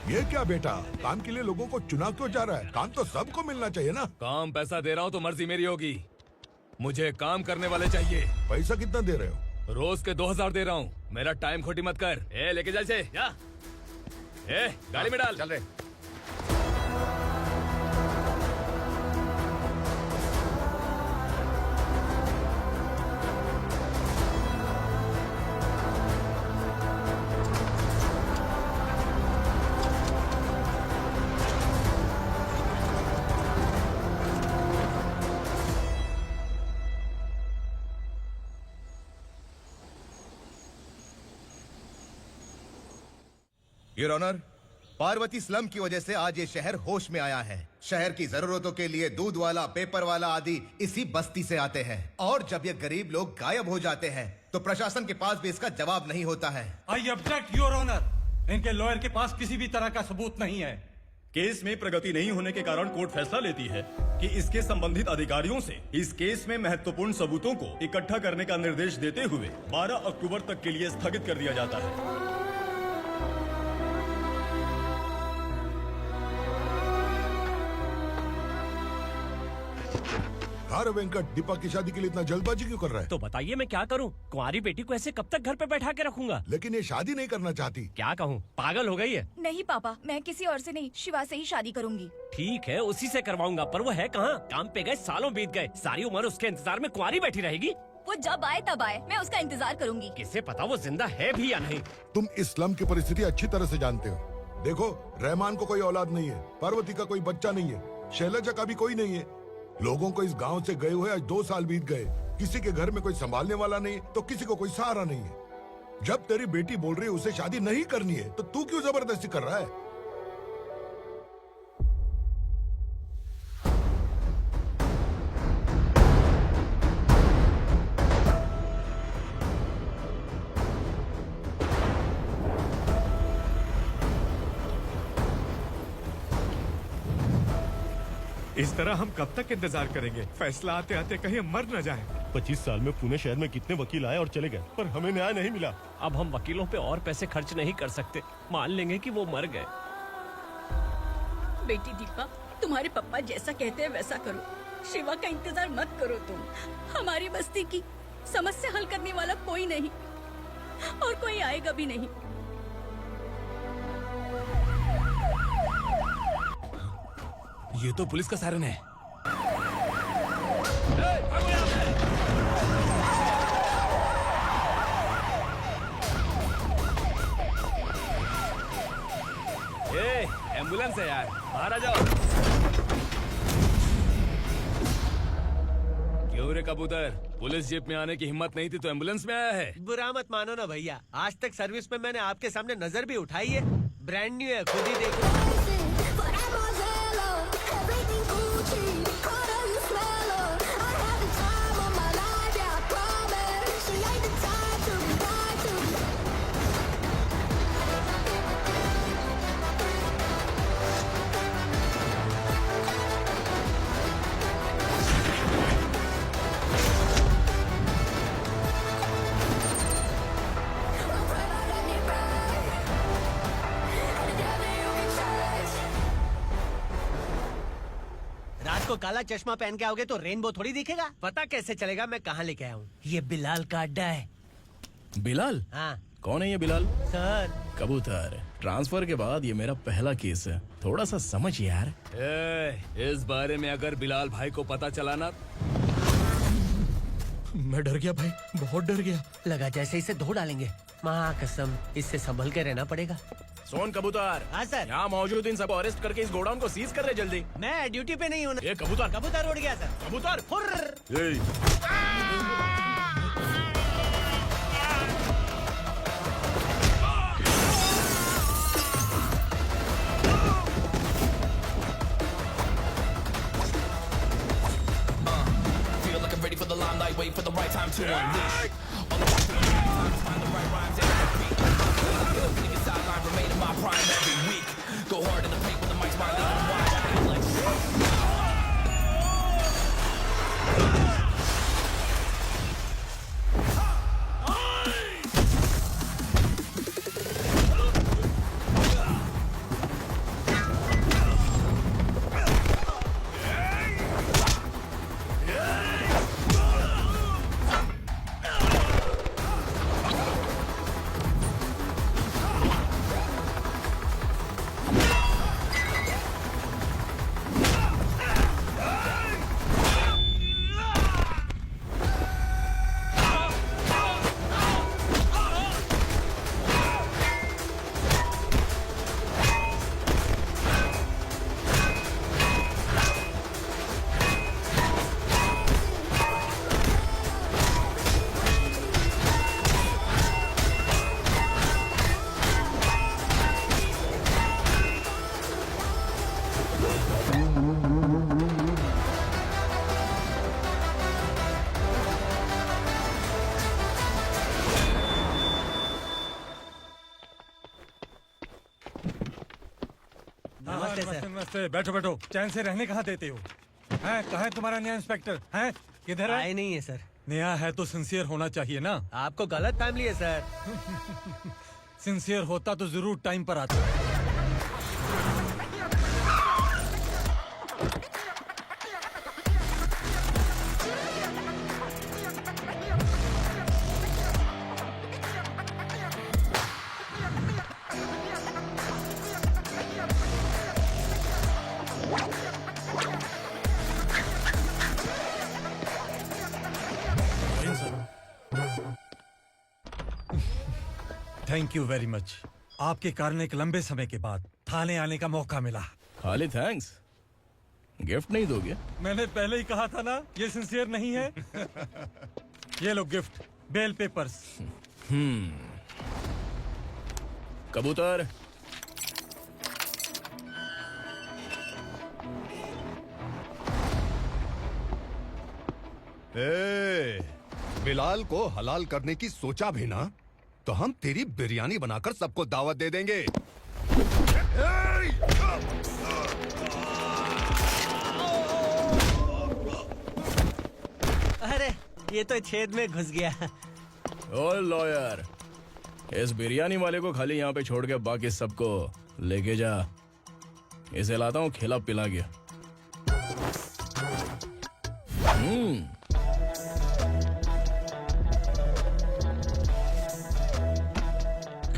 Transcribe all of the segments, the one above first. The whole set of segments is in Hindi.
ये क्या बेटा, काम के लिए लोगों को चुना क्यों जा रहा है? काम तो सबको मिलना चाहिए ना। काम पैसा दे रहा हूँ तो मर्जी मेरी होगी। मुझे काम करने वाले चाहिए। पैसा कितना दे रहे हो? रोज के 2000 दे रहा हूँ। मेरा टाइम खोटी मत कर। लेके जा इसे। गाड़ी में डाल। चल रहे। योर ऑनर, पार्वती स्लम की वजह से आज ये शहर होश में आया है। शहर की जरूरतों के लिए दूध वाला, पेपर वाला आदि इसी बस्ती से आते हैं, और जब ये गरीब लोग गायब हो जाते हैं तो प्रशासन के पास भी इसका जवाब नहीं होता है। I object your honour. इनके लॉयर के पास किसी भी तरह का सबूत नहीं है। केस में प्रगति नहीं होने के कारण कोर्ट फैसला लेती है कि इसके संबंधित अधिकारियों से इस केस में महत्वपूर्ण सबूतों को इकट्ठा करने का निर्देश देते हुए 12 अक्टूबर तक के लिए स्थगित कर दिया जाता है। अरे वेंकट, दीपा की शादी के लिए इतना जल्दबाजी क्यों कर रहा है? तो बताइए मैं क्या करूं? कुंवारी बेटी को ऐसे कब तक घर पे बैठा के रखूंगा? लेकिन ये शादी नहीं करना चाहती। क्या कहूं, पागल हो गई है। नहीं पापा, मैं किसी और से नहीं, शिवा से ही शादी करूंगी। ठीक है, उसी से करवाऊंगा, पर वो है कहाँ? काम पे गए सालों बीत गए, सारी उम्र उसके इंतजार में कुंवारी बैठी रहेगी। वो जब आए तब आए, मैं उसका इंतजार करूंगी। किसे पता वो जिंदा है भी या नहीं। तुम इस्लाम की परिस्थिति अच्छी तरह से जानते हो। देखो, रहमान को कोई औलाद नहीं है, पार्वती का कोई बच्चा नहीं है, शैलजा का भी कोई नहीं है। लोगों को इस गांव से गए हुए आज 2 साल बीत गए। किसी के घर में कोई संभालने वाला नहीं, तो किसी को कोई सहारा नहीं है। जब तेरी बेटी बोल रही है उसे शादी नहीं करनी है, तो तू क्यों जबरदस्ती कर रहा है? इस तरह हम कब तक इंतजार करेंगे? फैसला आते आते कहीं हम मर न जाएं। 25 साल में पुणे शहर में कितने वकील आए और चले गए, पर हमें न्याय नहीं मिला। अब हम वकीलों पे और पैसे खर्च नहीं कर सकते। मान लेंगे कि वो मर गए। बेटी दीपा, तुम्हारे पापा जैसा कहते हैं वैसा करो। शिवा का इंतजार मत करो तुम। हमारी बस्ती की समस्या हल करने वाला कोई नहीं, और कोई आएगा भी नहीं। ये तो पुलिस का सायरन है। एम्बुलेंस है यार, बाहर आ जाओ। क्यों रे कबूतर, पुलिस जीप में आने की हिम्मत नहीं थी तो एम्बुलेंस में आया है? बुरा मत मानो ना भैया, आज तक सर्विस में मैंने आपके सामने नजर भी उठाई है। ब्रांड न्यू है, खुद ही देखो। को काला चश्मा पहन के आओगे तो रेनबो थोड़ी दिखेगा। पता कैसे चलेगा मैं कहाँ लेके आया हूँ? ये बिलाल का अड्डा है। बिलाल? हाँ। कौन है ये बिलाल? सर, कबूतर, ट्रांसफर के बाद ये मेरा पहला केस है, थोड़ा सा समझ यार। इस बारे में अगर बिलाल भाई को पता चला ना। मैं डर गया भाई, बहुत डर गया। लगा जैसे इसे धो डालेंगे। माँ कसम, इससे संभल के रहना पड़ेगा। सोन कबूतर। हाँ सर। यहाँ मौजूद इन सबको अरेस्ट करके इस गोडाउन को सीज कर रहे जल्दी। मैं ड्यूटी पे नहीं हूँ। ये कबूतर। कबूतर उड़ गया सर। कबूतर। Ready for the limelight, wait for the right time to unleash. All the time to find the right rhymes and beat. Leave your sideline, remain in my prime every week. Go hard in the paint with the mic's my leading wide. I feel like नमस्ते सर। नमस्ते। बैठो बैठो। चैन से रहने कहाँ देते हो? हैं कहाँ है तुम्हारा नया इंस्पेक्टर? हैं किधर है? आए नहीं है सर। नया है तो सिंसियर होना चाहिए ना। आपको गलत फैमिली है सर। सिंसियर होता तो जरूर टाइम पर आता। Thank you very much. आपके कारण एक लंबे समय के बाद थाने आने का मौका मिला। खाली थैंक्स, गिफ्ट नहीं दोगे? मैंने पहले ही कहा था ना ये सिंसियर नहीं है। ये लो गिफ्ट, बेल पेपर्स। कबूतर। बिलाल को हलाल करने की सोचा भी ना तो हम तेरी बिरयानी बनाकर सबको दावत दे देंगे। अरे ये तो छेद में घुस गया। ओ लॉयर, इस बिरयानी वाले को खाली यहाँ पे छोड़ के बाकी सबको लेके जा। इसे लाता हूँ खिला पिला के।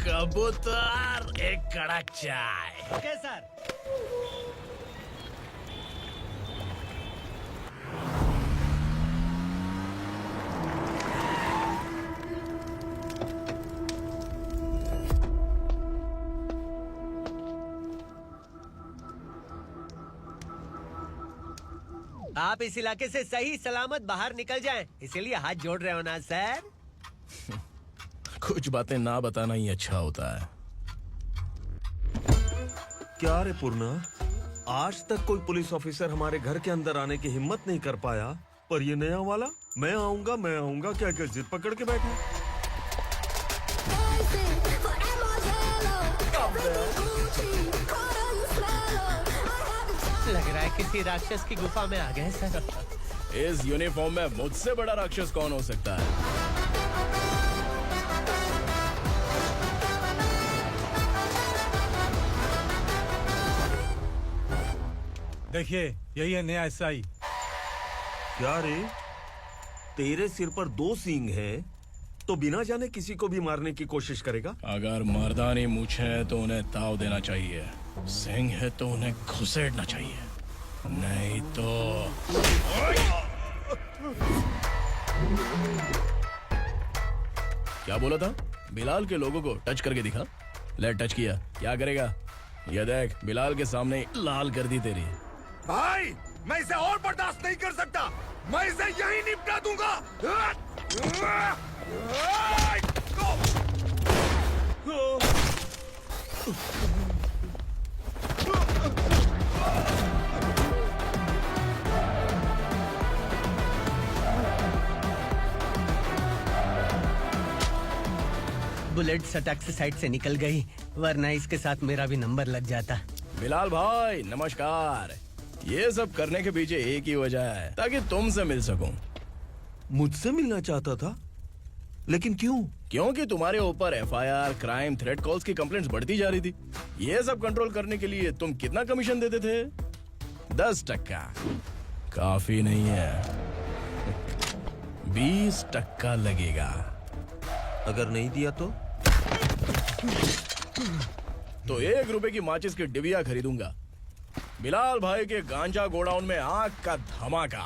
कबूतर, एक कड़क चाय। Okay sir. आप इस इलाके से सही सलामत बाहर निकल जाएं, इसीलिए हाथ जोड़ रहे हो ना सर? कुछ बातें ना बताना ही अच्छा होता है। क्या रे पूर्णा, आज तक कोई पुलिस ऑफिसर हमारे घर के अंदर आने की हिम्मत नहीं कर पाया, पर ये नया वाला मैं आऊंगा क्या क्या जिद पकड़ के बैठा। लग रहा है किसी राक्षस की गुफा में आ गए सर। इस यूनिफॉर्म में मुझसे बड़ा राक्षस कौन हो सकता है? देखिए यही है नया एसआई। क्या रे, तेरे सिर पर 2 सींग है तो बिना जाने किसी को भी मारने की कोशिश करेगा? अगर मर्दानी मूछें है तो उन्हें ताव देना चाहिए, सिंह है तो उन्हें घुसेड़ना चाहिए, नहीं तो। क्या बोला था? बिलाल के लोगों को टच करके दिखा। ले टच किया, क्या करेगा? ये देख, बिलाल के सामने लाल कर दी तेरी। भाई मैं इसे और बर्दाश्त नहीं कर सकता, मैं इसे यहीं निपटा दूंगा। बुलेट सटक से साइड से निकल गई, वरना इसके साथ मेरा भी नंबर लग जाता। बिलाल भाई नमस्कार। ये सब करने के पीछे एक ही वजह है, ताकि तुमसे मिल सकूं। मुझसे मिलना चाहता था, लेकिन क्यों? क्योंकि तुम्हारे ऊपर एफआईआर, क्राइम, थ्रेट कॉल्स की कंप्लेंट्स बढ़ती जा रही थी। ये सब कंट्रोल करने के लिए तुम कितना कमीशन देते थे? 10%। काफी नहीं है, 20% लगेगा। अगर नहीं दिया तो 1 रुपए की माचिस की डिबिया खरीदूंगा। बिलाल भाई के गांजा गोडाउन में आग का धमाका,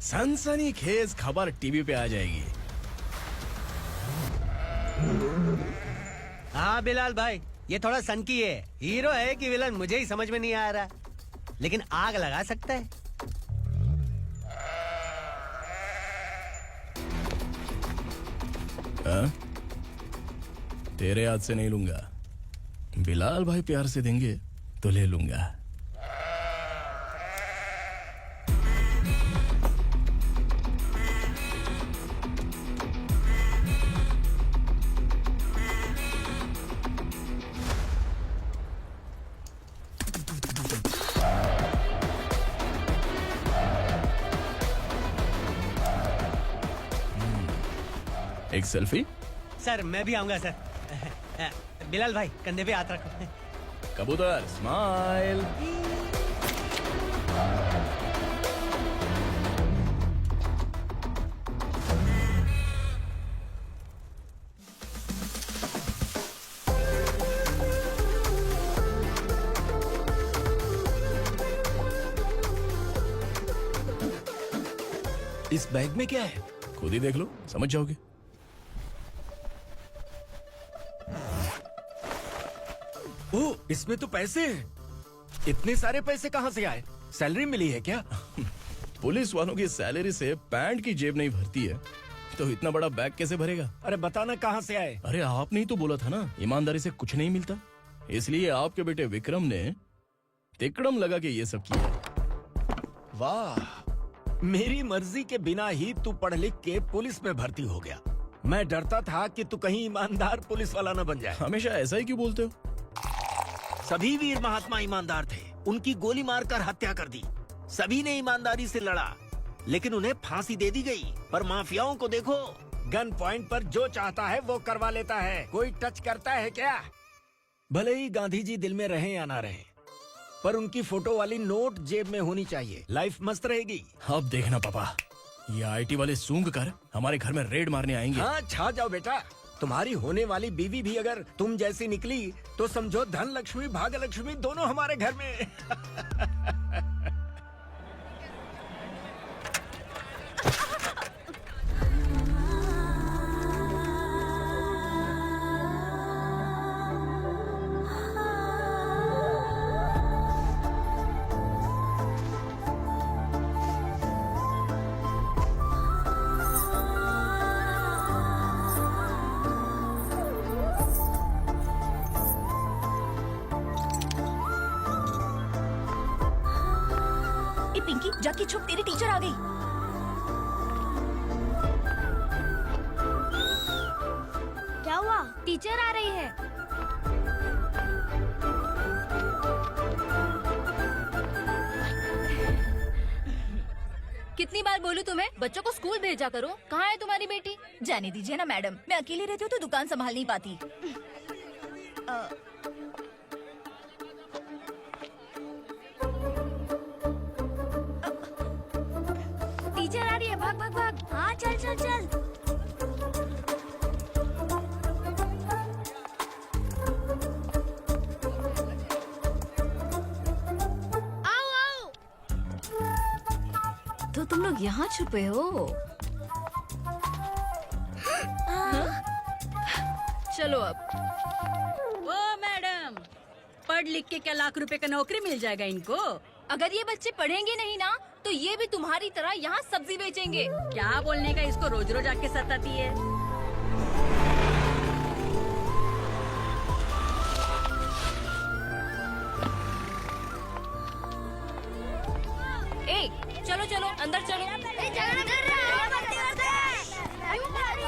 सनसनीखेज खबर टीवी पे आ जाएगी। हाँ बिलाल भाई, ये थोड़ा सनकी है। हीरो है कि विलन मुझे ही समझ में नहीं आ रहा, लेकिन आग लगा सकता है। तेरे हाथ से नहीं लूंगा, बिलाल भाई प्यार से देंगे तो ले लूंगा। एक सेल्फी? सर मैं भी आऊंगा सर। बिलाल भाई कंधे पे हाथ रखो। कबूतर स्माइल। इस बैग में क्या है? खुद ही देख लो, समझ जाओगे। ओह, इसमें तो पैसे हैं। इतने सारे पैसे कहाँ से आए? सैलरी मिली है क्या? पुलिस वालों की सैलरी से पैंट की जेब नहीं भरती है, तो इतना बड़ा बैग कैसे भरेगा? अरे बताना कहाँ से आए? अरे आपने ही तो बोला था ना, ईमानदारी से कुछ नहीं मिलता। इसलिए आपके बेटे विक्रम ने तिकड़म लगा के ये सब किया। वाह, मेरी मर्जी के बिना ही तू पढ़ लिख के पुलिस में भर्ती हो गया। मैं डरता था कि तू कहीं ईमानदार पुलिस वाला न बन जाए। हमेशा ऐसा ही क्यों बोलते हो? सभी वीर महात्मा ईमानदार थे, उनकी गोली मारकर हत्या कर दी। सभी ने ईमानदारी से लड़ा, लेकिन उन्हें फांसी दे दी गई। पर माफियाओं को देखो, गन पॉइंट पर जो चाहता है वो करवा लेता है। कोई टच करता है क्या? भले ही गांधी जी दिल में रहे या ना रहे, पर उनकी फोटो वाली नोट जेब में होनी चाहिए। लाइफ मस्त रहेगी। अब देखना पापा, ये आईटी वाले सूंघ कर हमारे घर में रेड मारने आएंगे। हाँ, छा जाओ बेटा। तुम्हारी होने वाली बीवी भी अगर तुम जैसी निकली तो समझो धन लक्ष्मी भाग्य लक्ष्मी दोनों हमारे घर में। पिंकी जाके छुप, तेरी टीचर आ गई। क्या हुआ? टीचर आ रही है। कितनी बार बोलूं तुम्हें, बच्चों को स्कूल भेजा करो। कहाँ है तुम्हारी बेटी? जाने दीजिए ना मैडम, मैं अकेली रहती हूँ तो दुकान संभाल नहीं पाती। टीचर आ रही है, भाग भाग भाग। हाँ चल चल चल। आओ आओ। तो तुम लोग यहाँ छुपे हो? चलो अब। ओ मैडम, पढ़ लिख के क्या लाख रुपए का नौकरी मिल जाएगा इनको? अगर ये बच्चे पढ़ेंगे नहीं ना, तो ये भी तुम्हारी तरह यहाँ सब्जी बेचेंगे। क्या बोलने का, इसको रोज रोज आके सताती है। ए, चलो चलो अंदर चलो।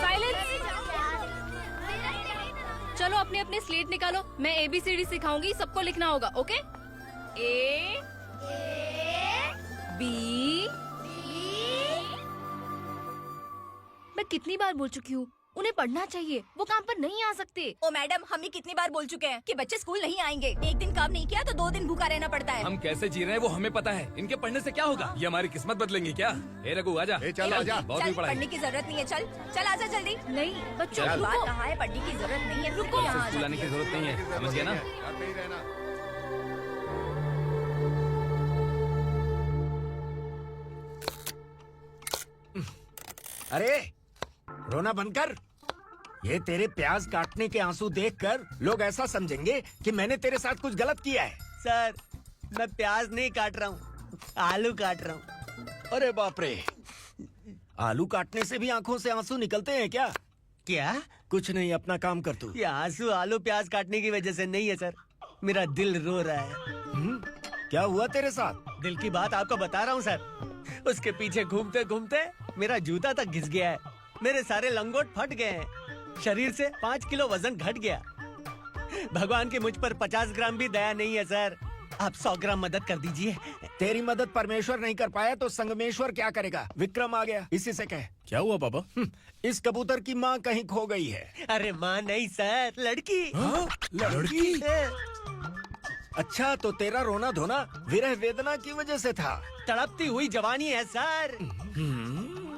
साइलेंस। चलो अपने अपने स्लेट निकालो, मैं ABCD सिखाऊंगी, सबको लिखना होगा। ओके? A B। मैं कितनी बार बोल चुकी हूँ, उन्हें पढ़ना चाहिए, वो काम पर नहीं आ सकते। ओ मैडम, हम भी कितनी बार बोल चुके हैं कि बच्चे स्कूल नहीं आएंगे। एक दिन काम नहीं किया तो 2 दिन भूखा रहना पड़ता है। हम कैसे जी रहे हैं वो हमें पता है। इनके पढ़ने से क्या होगा? ये हमारी किस्मत बदलेंगे क्या? ए रघु आजा। चल आजा। बहुत भी पढ़ाई। पढ़ने की जरूरत नहीं है, चल चल आजा जल्दी। नहीं बच्चों, चल। बात कहाँ है, पढ़ने की जरूरत नहीं है, रुको। यहाँ आ स्कूल आने की जाती है। जरूरत नहीं है, समझ गया ना? अरे रोना बंद कर। ये तेरे प्याज काटने के आंसू देखकर लोग ऐसा समझेंगे कि मैंने तेरे साथ कुछ गलत किया है। सर मैं प्याज नहीं काट रहा हूँ, आलू काट रहा हूँ। अरे बाप रे, आलू काटने से भी आंखों से आंसू निकलते हैं क्या? क्या? कुछ नहीं, अपना काम कर तू। ये आंसू आलू प्याज काटने की वजह से नहीं है सर, मेरा दिल रो रहा है। क्या हुआ तेरे साथ? दिल की बात आपको बता रहा हूँ सर। उसके पीछे घूमते घूमते मेरा जूता तक घिस गया है, मेरे सारे लंगोट फट गए हैं, शरीर से 5 किलो वजन घट गया। भगवान की मुझ पर 50 ग्राम भी दया नहीं है सर। आप 100 ग्राम मदद कर दीजिए। तेरी मदद परमेश्वर नहीं कर पाया तो संगमेश्वर क्या करेगा? विक्रम आ गया, इसी से कह। क्या हुआ पापा? इस कबूतर की माँ कहीं खो गई है। अरे माँ नहीं सर, लड़की। लड़की? अच्छा, तो तेरा रोना धोना विरह वेदना की वजह से था। तड़पती हुई जवानी है सर।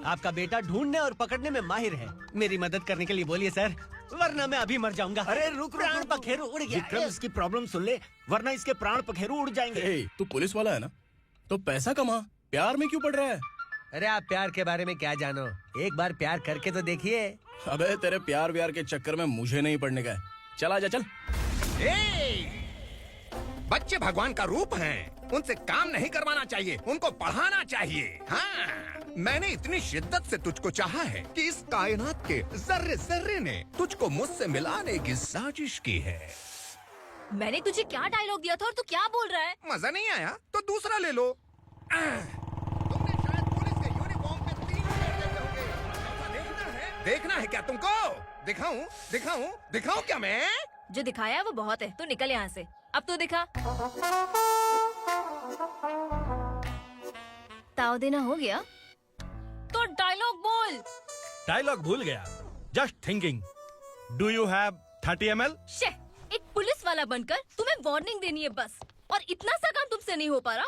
आपका बेटा ढूंढने और पकड़ने में माहिर है। मेरी मदद करने के लिए बोलिए सर, वरना मैं अभी मर जाऊंगा। अरे रुक, प्राण पखेरु उड़ गया। विक्रम, इसकी प्रॉब्लम सुन ले, वरना इसके प्राण पखेरु उड़ जाएंगे। तू पुलिस वाला है ना, तो पैसा कमा, प्यार में क्यों पड़ रहा है? अरे आप प्यार के बारे में क्या जानो, एक बार प्यार करके तो देखिए। अबे तेरे प्यार व्यार के चक्कर में मुझे नहीं पड़ने का है। चल आजा चल। बच्चे भगवान का रूप हैं, उनसे काम नहीं करवाना चाहिए, उनको पढ़ाना चाहिए। हाँ, मैंने इतनी शिद्दत से तुझको चाहा है कि इस कायनात के जर्रे जर्रे ने तुझको मुझसे मिलाने की साजिश की है। मैंने तुझे क्या डायलॉग दिया था और तू क्या बोल रहा है? मजा नहीं आया तो दूसरा ले लो। तुमने शायद पुलिस के यूनिफॉर्म पे 3 शेर देखे होंगे। देखना है क्या तुमको? दिखाऊं दिखाऊं दिखाऊं क्या मैं? जो दिखाया है वो बहुत है, तू निकल यहाँ से। अब तू दिखा। ताव देना हो गया तो डायलॉग बोल। डायलॉग भूल गया। Just thinking, do you have 30 ml? शे, एक पुलिस वाला बनकर तुम्हें वार्निंग देनी है बस, और इतना सा काम तुमसे नहीं हो पा रहा।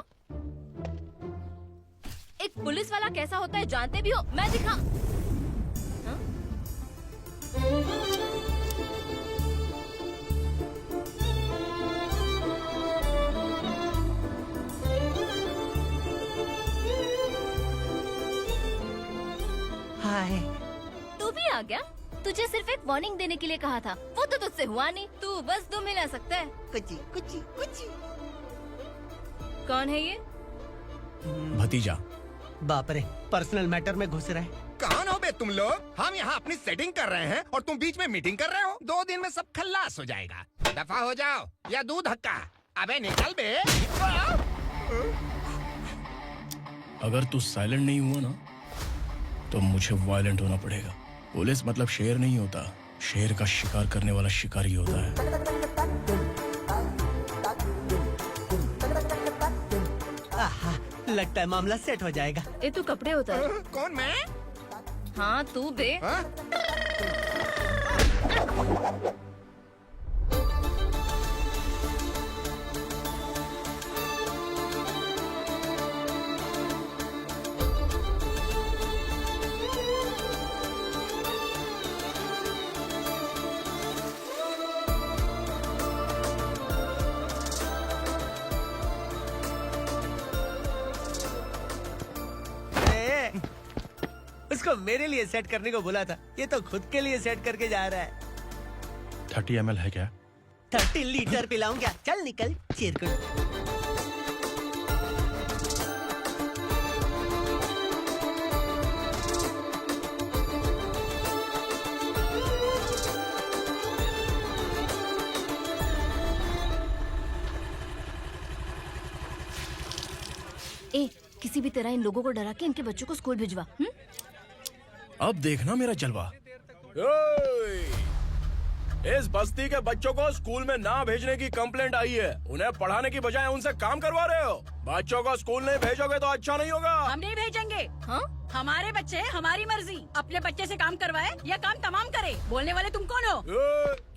एक पुलिस वाला कैसा होता है जानते भी हो? मैं दिखा। हाँ? हाय, तू भी आ गया? तुझे सिर्फ एक वार्निंग देने के लिए कहा था, वो तो तुझसे हुआ नहीं। तू बस 2 मिला सकता है। कुची कुची कुची। कौन है ये? भतीजा। बाप रे, पर्सनल मैटर में घुस रहे। कौन हो बे तुम लोग? हम यहाँ अपनी सेटिंग कर रहे हैं और तुम बीच में मीटिंग कर रहे हो। 2 दिन में सब खल्लास हो जाएगा। दफा हो जाओ या दूध हक्का। अबे निकल बे। अगर तू साइलेंट नहीं हुआ ना तो मुझे वायलेंट होना पड़ेगा। पुलिस मतलब शेर नहीं होता, शेर का शिकार करने वाला शिकारी होता है। आहा, लगता है मामला सेट हो जाएगा। ये तू कपड़े उतार। कौन मैं? हाँ तू बे। उसको मेरे लिए सेट करने को बोला था, ये तो खुद के लिए सेट करके जा रहा है। 30 ml है क्या? 30 लीटर पिलाऊं क्या? चल निकल चिरकुट। ए, किसी भी तरह इन लोगों को डरा के इनके बच्चों को स्कूल भिजवा। अब देखना मेरा जलवा। इस बस्ती के बच्चों को स्कूल में ना भेजने की कंप्लेंट आई है। उन्हें पढ़ाने की बजाय उनसे काम करवा रहे हो। बच्चों को स्कूल नहीं भेजोगे तो अच्छा नहीं होगा। हम नहीं भेजेंगे। हाँ? हमारे बच्चे हमारी मर्जी। अपने बच्चे से काम करवाए या काम तमाम करे। बोलने वाले तुम कौन हो?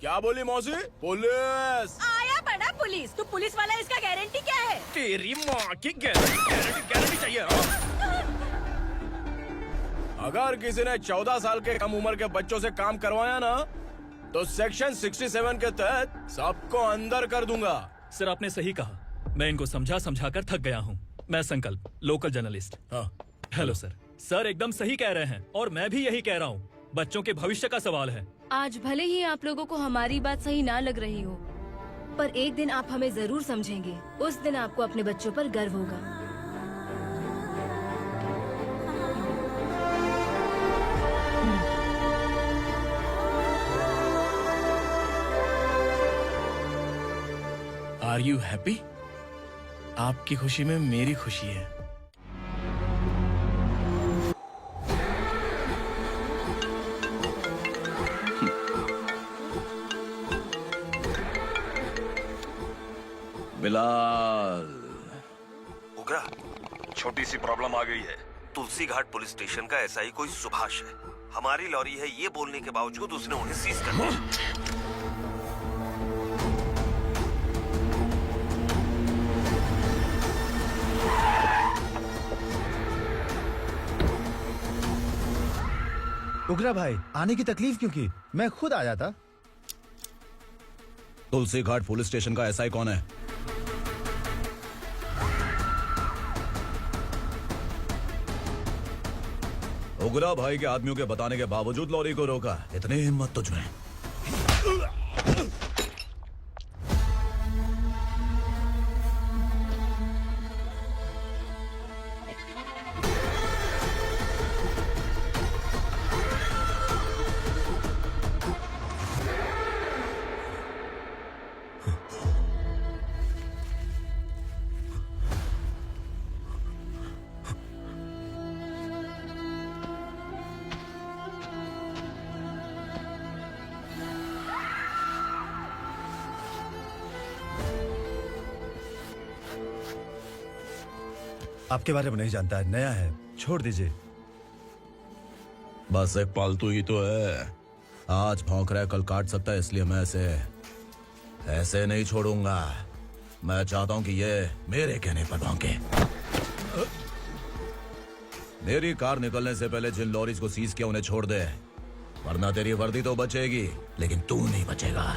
क्या बोली मौसी? पुलिस आया बड़ा पुलिस। तू पुलिस वाला, इसका गारंटी क्या है? तेरी माँ की गारंटी चाहिए। अगर किसी ने 14 साल के कम उम्र के बच्चों से काम करवाया ना तो सेक्शन 67 के तहत सबको अंदर कर दूंगा। सर आपने सही कहा। मैं इनको समझा कर थक गया हूँ। मैं संकल्प, लोकल जर्नलिस्ट। हाँ। Hello sir. सर एकदम सही कह रहे हैं और मैं भी यही कह रहा हूँ। बच्चों के भविष्य का सवाल है। आज भले ही आप लोगों को हमारी बात सही ना लग रही हो, पर एक दिन आप हमें जरूर समझेंगे। उस दिन आपको अपने बच्चों पर गर्व होगा। Are you happy? आपकी खुशी में मेरी खुशी है। बिलाल। उगरा, छोटी सी प्रॉब्लम आ गई है। तुलसी घाट पुलिस स्टेशन का एसआई कोई सुभाष है। हमारी लॉरी है ये बोलने के बावजूद उसने उन्हें सीज कर दिया। उगरा भाई, आने की तकलीफ क्यों की? मैं खुद आ जाता। तुलसी घाट पुलिस स्टेशन का एसआई कौन है? उगरा भाई के आदमियों के बताने के बावजूद लॉरी को रोका। इतनी हिम्मत तुझमें? आपके बारे में नहीं जानता है, नया है, छोड़ दीजिए। बस एक पालतू ही तो है। आज भौंक रहा है, कल काट सकता है, इसलिए मैं ऐसे नहीं छोड़ूंगा। मैं चाहता हूं कि ये मेरे कहने पर भौंके। मेरी कार निकलने से पहले जिन लॉरीज को सीज किया उन्हें छोड़ दे, वरना तेरी वर्दी तो बचेगी लेकिन तू नहीं बचेगा।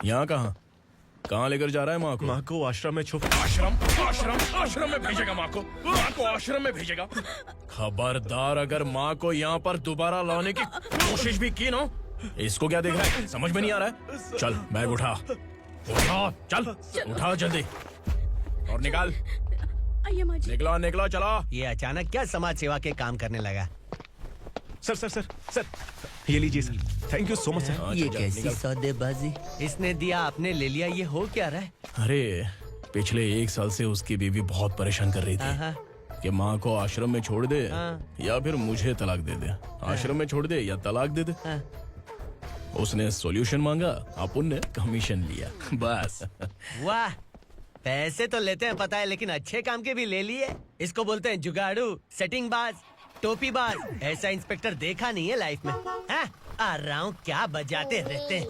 यहाँ कहाँ लेकर जा रहा है माँ को? माँ को आश्रम में छुप। आश्रम में भेजेगा माँ को? माँ को आश्रम में भेजेगा? खबरदार, अगर माँ को यहाँ पर दोबारा लाने की कोशिश भी की ना, इसको क्या देख रहा है? समझ में नहीं आ रहा है? चल बैग उठा, चल उठा जल्दी और निकाल। निकला चला। ये अचानक क्या समाज सेवा के काम करने लगा? सर, ये लीजिए sir. Thank you so much sir. ये कैसी सौदेबाजी? इसने दिया, आपने ले लिया, ये हो क्या रहा है? अरे पिछले 1 साल से उसकी बीवी बहुत परेशान कर रही थी कि माँ को आश्रम में छोड़ दे या फिर मुझे तलाक दे दे। आश्रम में छोड़ दे या तलाक दे दे। उसने सॉल्यूशन मांगा, अपन ने कमीशन लिया, बस। वाह, पैसे तो लेते हैं पता है, लेकिन अच्छे काम के भी ले लिए। इसको बोलते हैं जुगाड़ू, सेटिंग बाज, टोपी बाज। ऐसा इंस्पेक्टर देखा नहीं है लाइफ में। हाँ? आ रहा हूँ, क्या बजाते रहते हैं।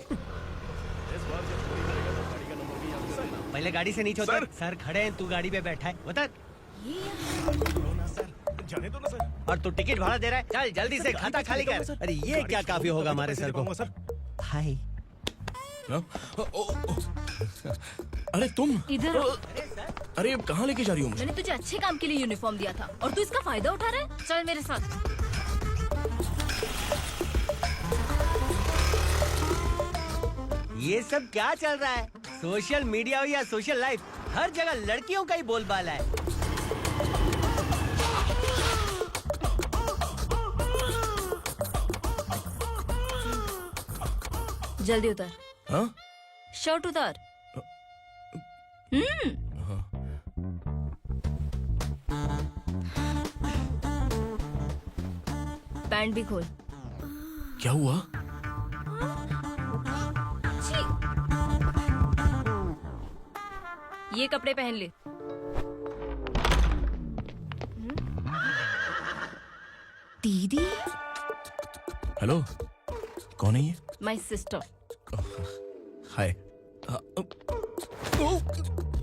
पहले गाड़ी से नीचे उतर। सर खड़े हैं, तू गाड़ी पे बैठा है, उतर। जाने दो ना सर। और तू टिकट भाड़ा दे रहा है? चल जल्दी से खाता खाली कर। अरे ये क्या काफी होगा हमारे सर को। हाय। अरे तुम इधर। अरे कहाँ लेके जा रही हो मुझे? मैंने तुझे अच्छे काम के लिए यूनिफॉर्म दिया था और तू इसका फायदा उठा रहा है। चल मेरे साथ। ये सब क्या चल रहा है? सोशल मीडिया हो या सोशल लाइफ, हर जगह लड़कियों का ही बोलबाला है। जल्दी उतर। हाँ? शर्ट उतार। पैंट भी खोल। क्या हुआ? ये कपड़े पहन ले। दीदी। हेलो, कौन है ये? My sister. Hi.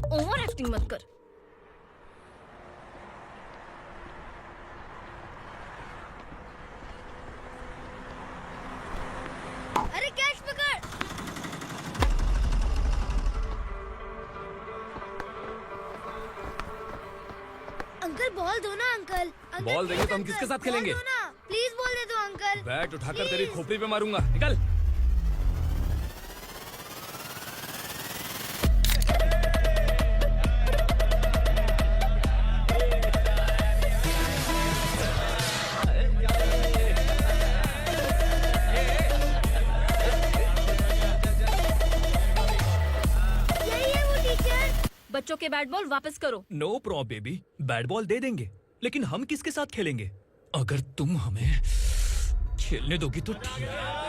Over acting मत कर। अरे कैच पकड़। अंकल बॉल दो ना अंकल। बॉल देंगे तो हम किसके साथ खेलेंगे? प्लीज बॉल दे दो अंकल। बैट उठाकर तेरी खोपड़ी पे मारूंगा, निकल। बच्चों के बैट बॉल वापस करो। No problem baby, bat ball दे देंगे, लेकिन हम किसके साथ खेलेंगे? अगर तुम हमें खेलने दोगी तो ठीक है।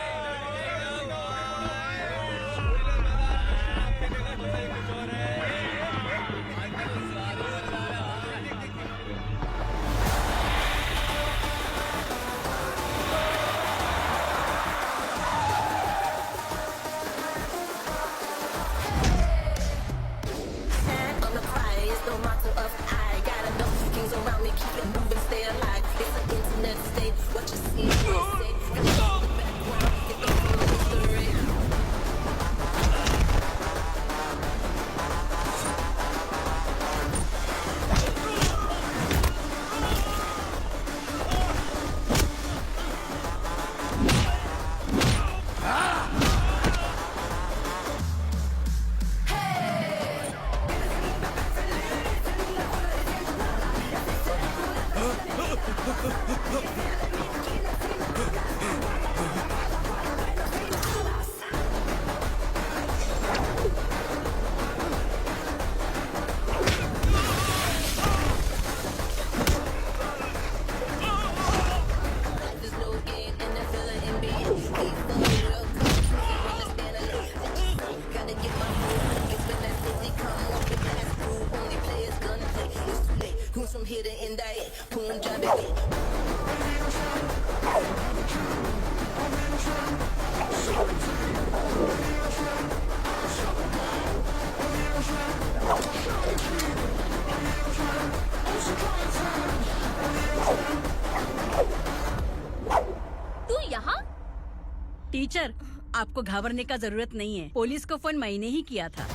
टीचर, आपको घबराने का जरूरत नहीं है। पुलिस को फोन मैंने ही किया था।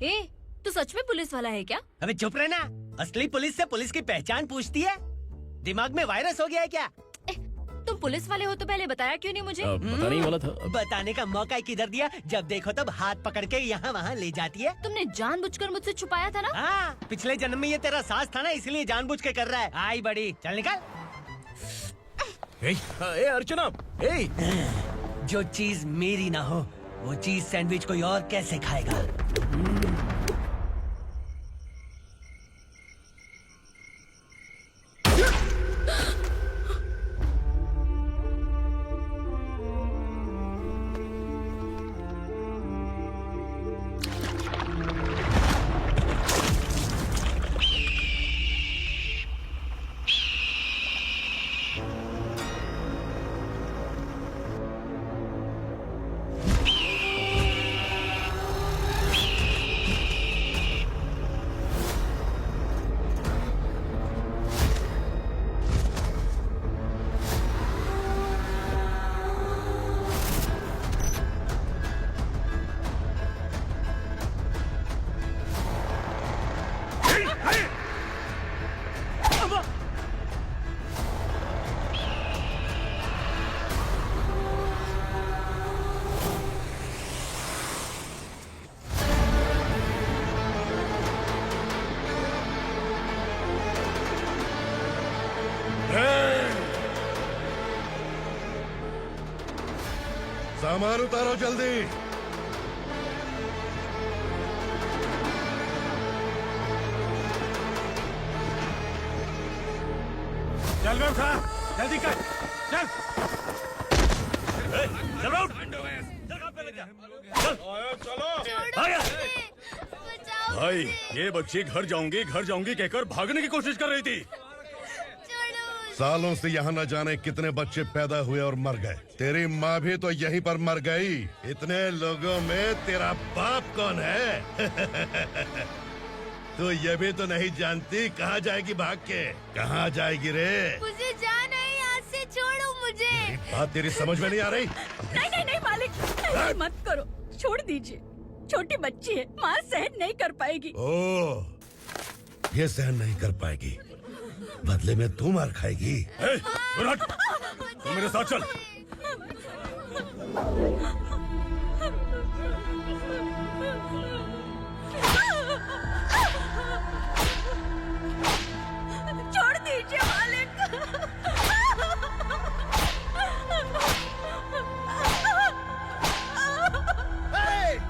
ए, तू सच में पुलिस वाला है क्या? अबे चुप रहना। असली पुलिस से पुलिस की पहचान पूछती है? दिमाग में वायरस हो गया है क्या? तुम पुलिस वाले हो तो पहले बताया क्यों नहीं मुझे? बताने ही वाला था। बताने का मौका किधर दिया? जब देखो तब हाथ पकड़ के यहाँ वहाँ ले जाती है। तुमने जानबूझकर मुझसे छुपाया था ना? हाँ, पिछले जन्म में ये तेरा सास था ना, इसलिए जानबूझ के कर रहा है। आई बड़ी, चल निकल। ए अर्चना, ए! जो चीज मेरी ना हो, वो चीज सैंडविच कोई और कैसे खाएगा? सामान उतारो जल्दी। चल रहा था, जल्दी कर, चल। चल भाई, ये बच्ची घर जाऊंगी कहकर भागने की कोशिश कर रही थी। सालों से यहाँ न जाने कितने बच्चे पैदा हुए और मर गए। तेरी माँ भी तो यहीं पर मर गई। इतने लोगों में तेरा बाप कौन है? तू ये भी तो नहीं जानती कहाँ जाएगी भाग के? कहाँ जाएगी रे? मुझे जाना है, यहाँ से छोड़ो मुझे। बात तेरी समझ में नहीं आ रही? नहीं मालिक, ऐसे मत करो, छोड़ दीजिए। छोटी बच्ची है, माँ सहन नहीं कर पाएगी। ओह, ये सहन नहीं कर पाएगी, बदले में तू मार खाएगी। तू मेरे साथ चल। छोड़ दीजिए मालिक।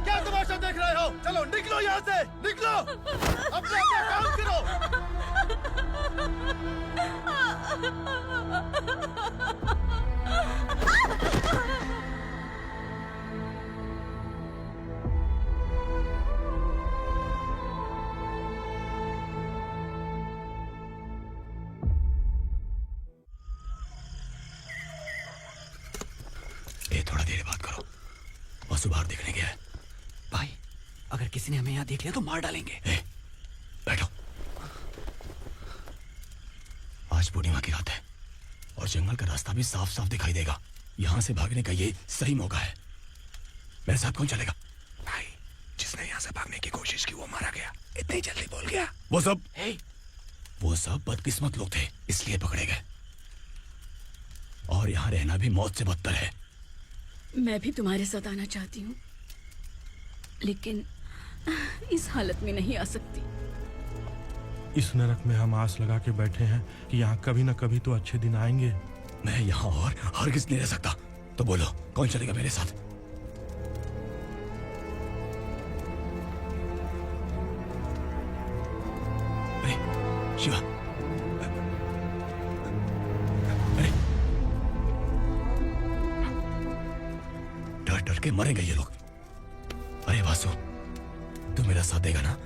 क्या तमाशा देख रहे हो? चलो निकलो यहाँ से, निकलो। ए, थोड़ा देर बात करो। वासु बाहर देखने गया है। भाई, अगर किसी ने हमें यहाँ देख लिया तो मार डालेंगे। बैठो। आज पूर्णिमा की रात है और जंगल का रास्ता भी साफ साफ दिखाई देगा। यहाँ से भागने का ये सही मौका है। मेरे साथ कौन चलेगा? भाई, जिसने यहाँ से भागने की कोशिश की वो मारा गया। इतनी जल्दी बोल गया। वो सब बदकिस्मत लोग थे, इसलिए पकड़े गए। और यहाँ रहना भी मौत से बदतर है। मैं भी तुम्हारे साथ आना चाहती हूँ, लेकिन इस हालत में नहीं आ सकती। इस नरक में हम आस लगा के बैठे हैं कि यहाँ कभी न कभी तो अच्छे दिन आएंगे। मैं यहाँ और हरगिज़ नहीं रह सकता। तो बोलो, कौन चलेगा मेरे साथ? अरे शिवा, अरे डर डर के मरेंगे ये लोग। अरे वासु, तू मेरा साथ देगा ना?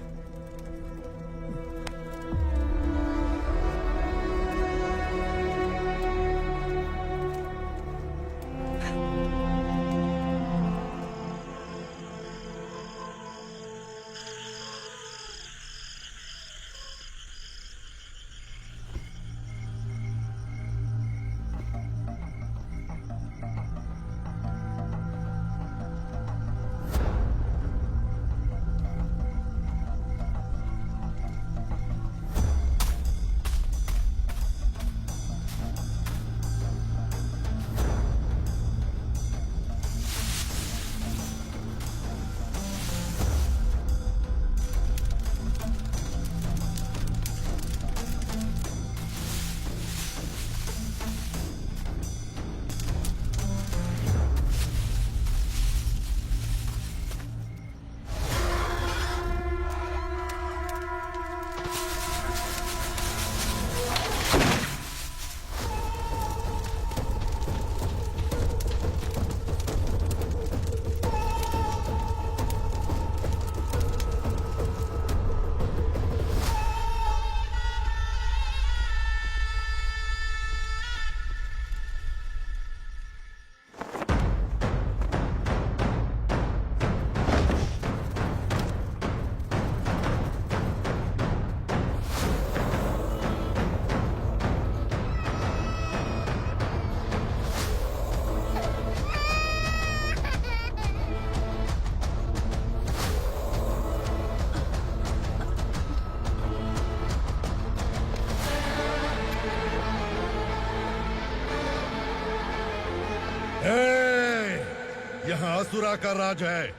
यहाँ असुरा का राज है।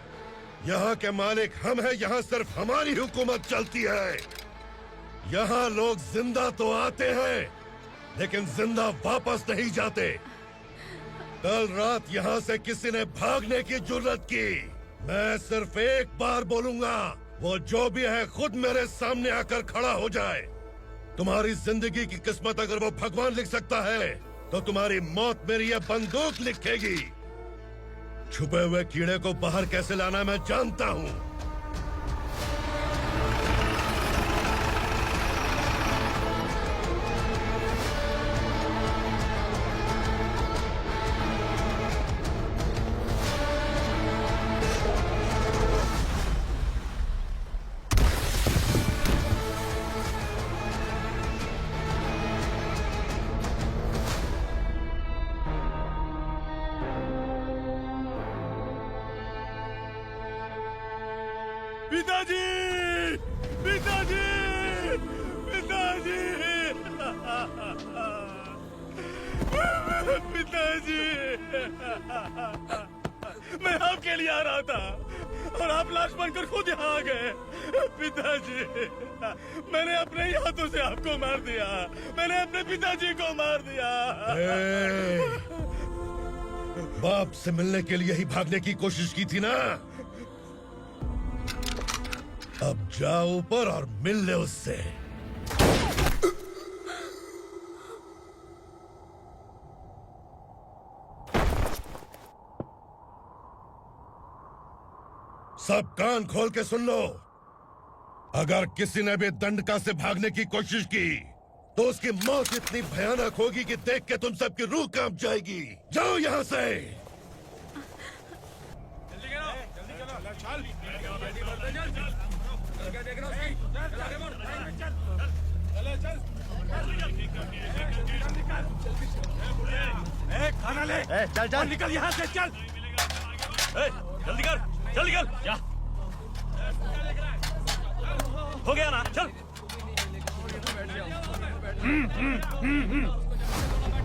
यहाँ के मालिक हम हैं। यहाँ सिर्फ हमारी हुकूमत चलती है। यहाँ लोग जिंदा तो आते हैं, लेकिन जिंदा वापस नहीं जाते। कल रात यहाँ से किसी ने भागने की जुर्रत की। मैं सिर्फ एक बार बोलूंगा, वो जो भी है खुद मेरे सामने आकर खड़ा हो जाए। तुम्हारी जिंदगी की किस्मत अगर वो भगवान लिख सकता है, तो तुम्हारी मौत मेरी ये बंदूक लिखेगी। छुपे हुए कीड़े को बाहर कैसे लाना मैं जानता हूँ। पिताजी! पिताजी! पिताजी! पिताजी! मैं आपके लिए आ रहा था और आप लाश बनकर खुद यहाँ आ गए। पिताजी, मैंने अपने ही हाथों से आपको मार दिया। मैंने अपने पिताजी को मार दिया। बाप से मिलने के लिए ही भागने की कोशिश की थी ना? अब जाओ ऊपर और मिल ले उससे। सब कान खोल के सुन लो। अगर किसी ने भी दंडका से भागने की कोशिश की तो उसकी मौत इतनी भयानक होगी कि देख के तुम सबकी रूह कांप जाएगी। जाओ यहाँ से। खाना ले। चल चल निकल यहाँ से, चल। जल्दी कर, जल्दी कर। क्या हो गया ना? चल।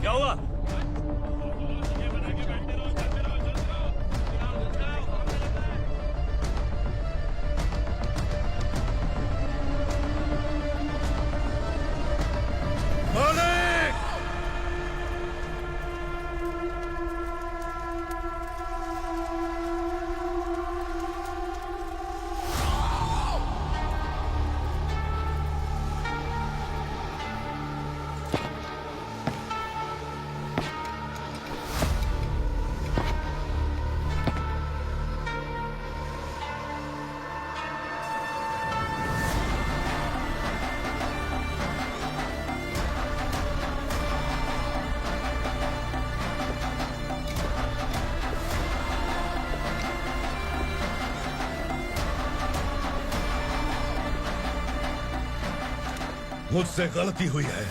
क्या हुआ? मुझसे गलती हुई है,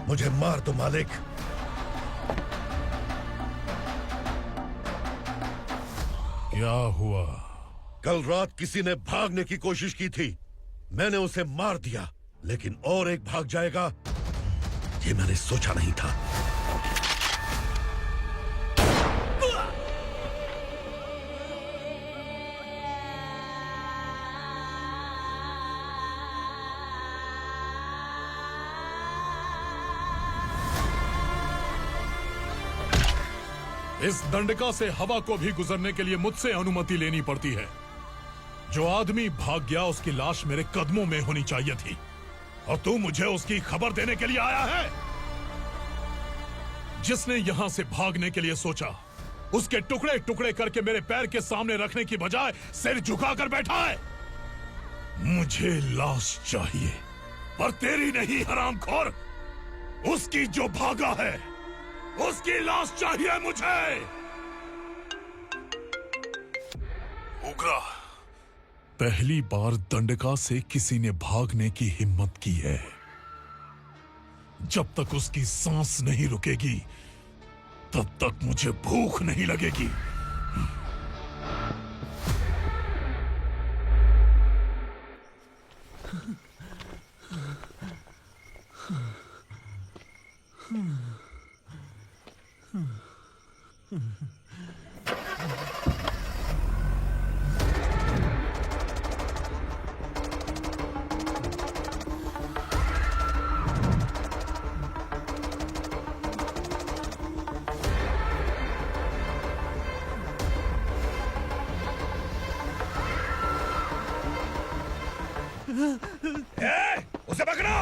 मुझे मार दो मालिक। क्या हुआ? कल रात किसी ने भागने की कोशिश की थी, मैंने उसे मार दिया, लेकिन और एक भाग जाएगा ये मैंने सोचा नहीं था। इस दंडका से हवा को भी गुजरने के लिए मुझसे अनुमति लेनी पड़ती है। जो आदमी भाग गया उसकी लाश मेरे कदमों में होनी चाहिए थी, और तू मुझे उसकी खबर देने के लिए आया है। जिसने यहां से भागने के लिए सोचा, उसके टुकड़े टुकड़े करके मेरे पैर के सामने रखने की बजाय सिर झुकाकर बैठा है। मुझे लाश चाहिए, पर तेरी नहीं हरामखोर, उसकी जो भागा है उसकी लाश चाहिए मुझे। उग्रा, पहली बार दंडका से किसी ने भागने की हिम्मत की है। जब तक उसकी सांस नहीं रुकेगी तब तक मुझे भूख नहीं लगेगी। उसे पकड़ो।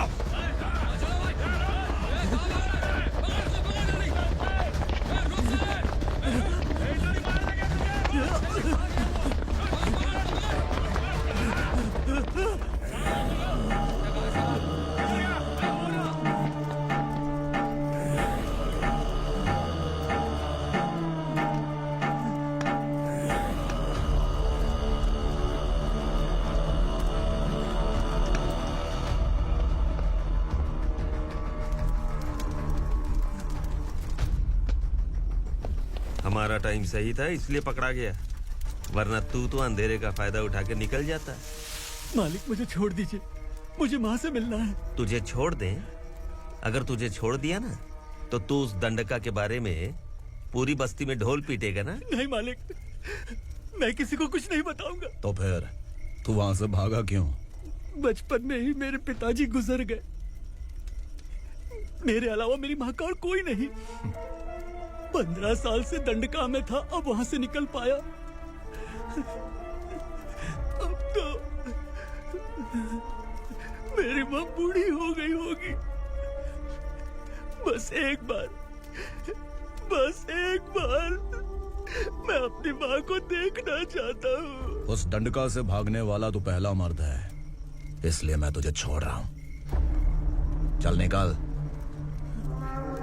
हमारा टाइम सही था इसलिए पकड़ा गया, वरना तू तो अंधेरे का फायदा उठा के निकल जाता। मालिक मुझे छोड़ दीजिए, मुझे माँ से मिलना है। तुझे छोड़ दें? अगर तुझे छोड़ दिया ना तो तू उस दंडका के बारे में पूरी बस्ती में ढोल पीटेगा ना। नहीं मालिक, मैं किसी को कुछ नहीं बताऊंगा। तो फिर तू वहां से भागा क्यों? बचपन में ही मेरे पिताजी गुजर गए, मेरे अलावा मेरी माँ का और कोई नहीं। 15 साल से दंडका में था, अब वहां से निकल पाया। अब तो मेरी माँ बूढ़ी हो गई होगी। बस एक बार मैं अपनी माँ को देखना चाहता हूँ। उस डंडका से भागने वाला तो पहला मर्द है, इसलिए मैं तुझे छोड़ रहा हूँ। चल निकल।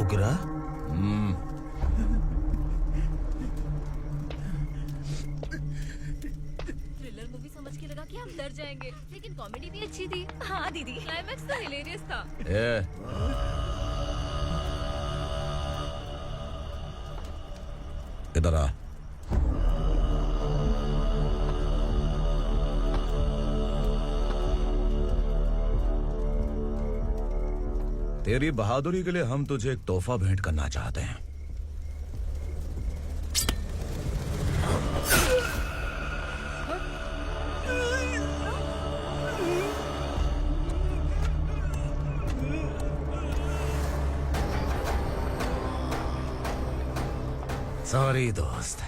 उग्रा, थ्रिलर मूवी समझ के लगा कि हम डर जाएंगे, लेकिन कॉमेडी भी अच्छी थी। हाँ दीदी, क्लाइमैक्स तो हिलेरियस था। इधर आ। तेरी बहादुरी के लिए हम तुझे एक तोहफा भेंट करना चाहते हैं। सॉरी दोस्त,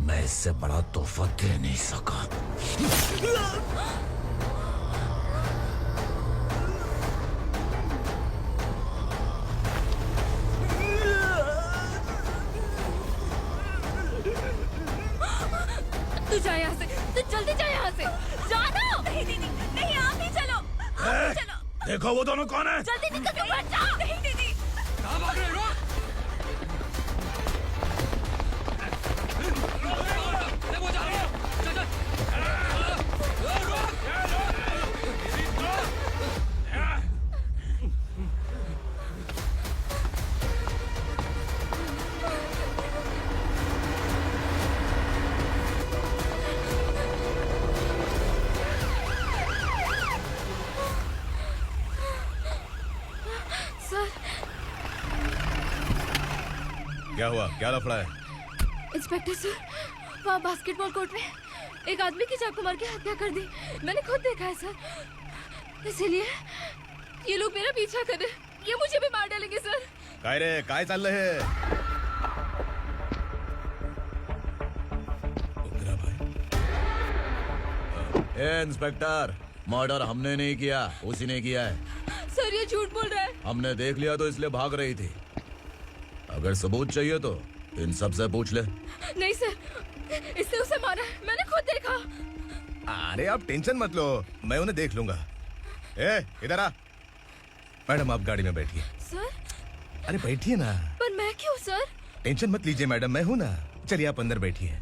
मैं इससे बड़ा तोहफा दे नहीं सका। तू जा यहाँ से, तू जल्दी जा यहाँ से। जाना। नहीं दीदी, नहीं आप ही चलो। आप ही चलो। देखो वो दोनों कौन है? जल्दी निकल के मत जाओ। नहीं दीदी। कहाँ भाग रहे हो? सर, क्या हुआ? क्या लफड़ा है? इंस्पेक्टर सर, वहाँ बास्केटबॉल कोर्ट में एक आदमी की चाकू मार के हत्या कर दी। मैंने खुद देखा है सर, इसीलिए ये लोग मेरा पीछा कर रहे हैं। ये मुझे भी मार डालेंगे सर। काय रे, काय चाल रहे हैं? ए इंस्पेक्टर, मर्डर हमने नहीं किया, उसी ने किया है। सर ये झूठ बोल रहा है। हमने देख लिया तो इसलिए भाग रही थी। अगर सबूत चाहिए तो इन सब से पूछ ले। नहीं सर, इसने उसे मारा है, मैंने खुद देखा। अरे आप टेंशन मत लो, मैं उन्हें देख लूंगा। ए, इधर आ। मैडम आप गाड़ी में बैठिए। सर? अरे बैठिए ना। पर मैं क्यों सर? टेंशन मत लीजिए मैडम, मैं हूं ना। चलिए आप अंदर बैठिए।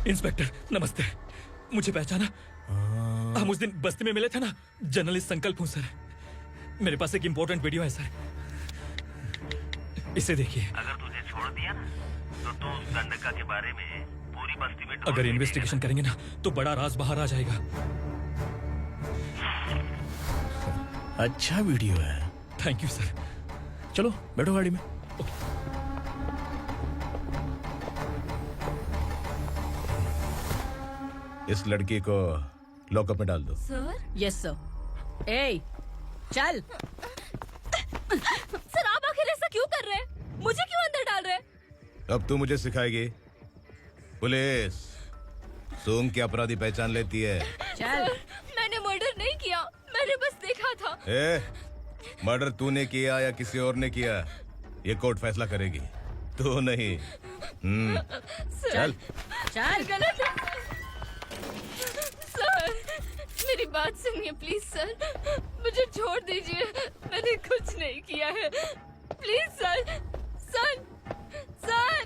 इंस्पेक्टर नमस्ते, मुझे पहचाना? हम उस दिन बस्ती में मिले थे ना। जर्नलिस्ट संकल्प हूँ सर। मेरे पास एक इम्पोर्टेंट वीडियो है सर, इसे देखिए। अगर तुझे छोड़ दिया ना तो तू उस डंडका के बारे में पूरी बस्ती में अगर इन्वेस्टिगेशन करेंगे ना तो बड़ा राज बाहर आ जाएगा। अच्छा वीडियो है। Thank you sir. चलो बैठो गाड़ी में। इस लड़की को लॉकअप में डाल दो। सर? Yes sir. ए, चल। सर आप आखिर ऐसा क्यों कर रहे हैं? मुझे क्यों अंदर डाल रहे हैं? अब तू मुझे सिखाएगी? पुलिस सूंघ के अपराधी पहचान लेती है। चल। मैंने मर्डर नहीं किया, मैंने बस देखा था। मर्डर तूने किया या किसी और ने किया, ये कोर्ट फैसला करेगी, तू नहीं। चल चल। गलत है सर, मेरी बात सुनिए प्लीज सर, मुझे छोड़ दीजिए, मैंने कुछ नहीं किया है। Please sir, sir, sir.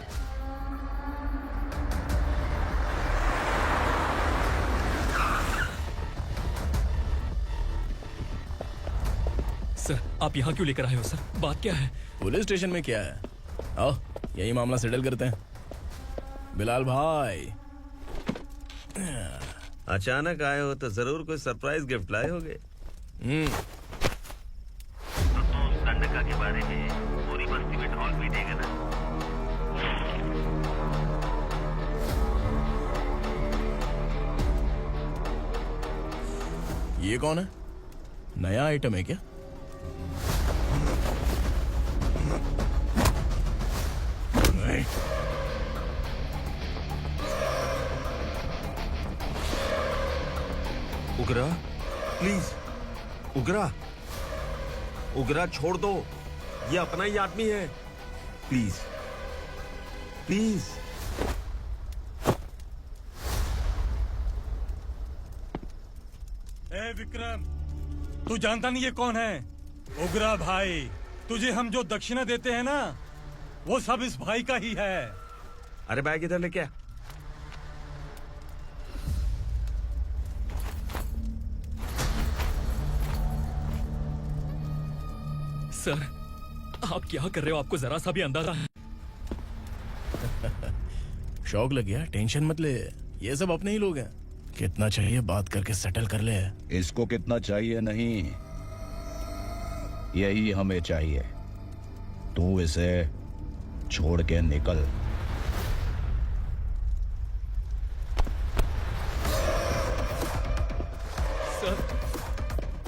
Sir आप यहाँ क्यों लेकर आए हो सर? बात क्या है? पुलिस स्टेशन में क्या है? आओ यही मामला सेटल करते हैं। बिलाल भाई, अचानक आए हो तो जरूर कोई सरप्राइज गिफ्ट लाए होगे। तो तू उस डंडका के बारे में पूरी बस्ती में ढोल भी देगा ना? ये कौन है? नया आइटम है क्या? उग्रा, प्लीज उगरा, उगरा छोड़ दो, ये अपना ही आदमी है। Please please. ए विक्रम, तू जानता नहीं ये कौन है? उगरा भाई। तुझे हम जो दक्षिणा देते हैं ना, वो सब इस भाई का ही है। अरे बैग इधर लेके आ। सर, आप क्या कर रहे हो? आपको जरा सा भी अंदाजा है? शौक लग गया? टेंशन मत ले, ये सब अपने ही लोग हैं। कितना चाहिए बात करके सेटल कर ले। इसको कितना चाहिए नहीं, यही हमें चाहिए। तू इसे छोड़ के निकल।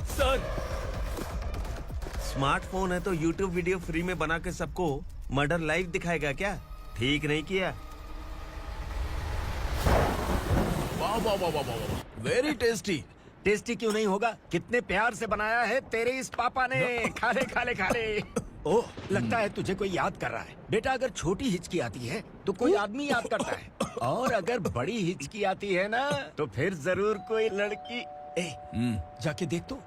सर, स्मार्टफोन है तो YouTube वीडियो फ्री में बना के सबको मर्डर लाइव दिखाएगा क्या? ठीक नहीं किया। वाह वाह वाह वाह वाह, वेरी टेस्टी। टेस्टी क्यों नहीं होगा? कितने प्यार से बनाया है तेरे इस पापा ने। खा ले खा ले खा ले। ओह, लगता है तुझे कोई याद कर रहा है। बेटा, अगर छोटी हिचकी आती है तो कोई आदमी याद करता है, और अगर बड़ी हिचकी आती है ना तो फिर जरूर कोई लड़की। ए, जाके देख तो।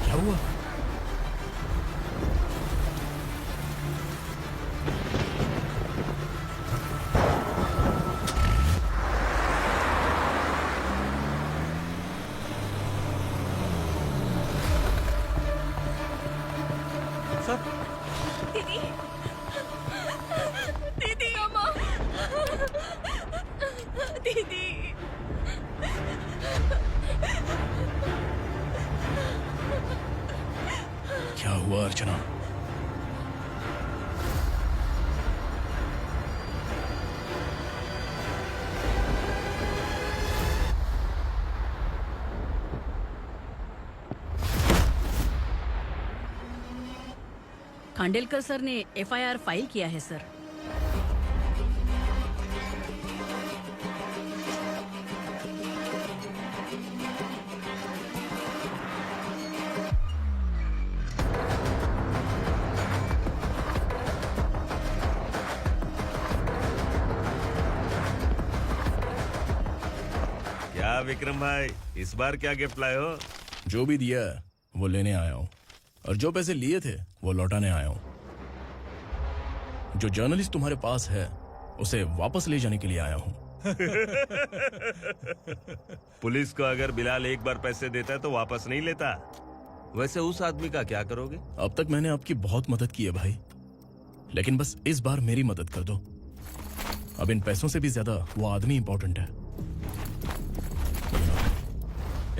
क्या हुआ? दीदी, दीदी, अम्मा, दीदी। क्या हुआ अर्चना? खांडेलकर सर ने एफआईआर फाइल किया है सर। क्या विक्रम भाई, इस बार क्या गिफ्ट लाए हो? जो भी दिया है वो लेने आया हूँ, और जो पैसे लिए थे वो लौटाने आया हूँ। जो जर्नलिस्ट तुम्हारे पास है उसे वापस ले जाने के लिए आया हूँ। पुलिस को अगर बिलाल एक बार पैसे देता है तो वापस नहीं लेता। वैसे उस आदमी का क्या करोगे? अब तक मैंने आपकी बहुत मदद की है भाई, लेकिन बस इस बार मेरी मदद कर दो। अब इन पैसों से भी ज्यादा वो आदमी इंपॉर्टेंट है।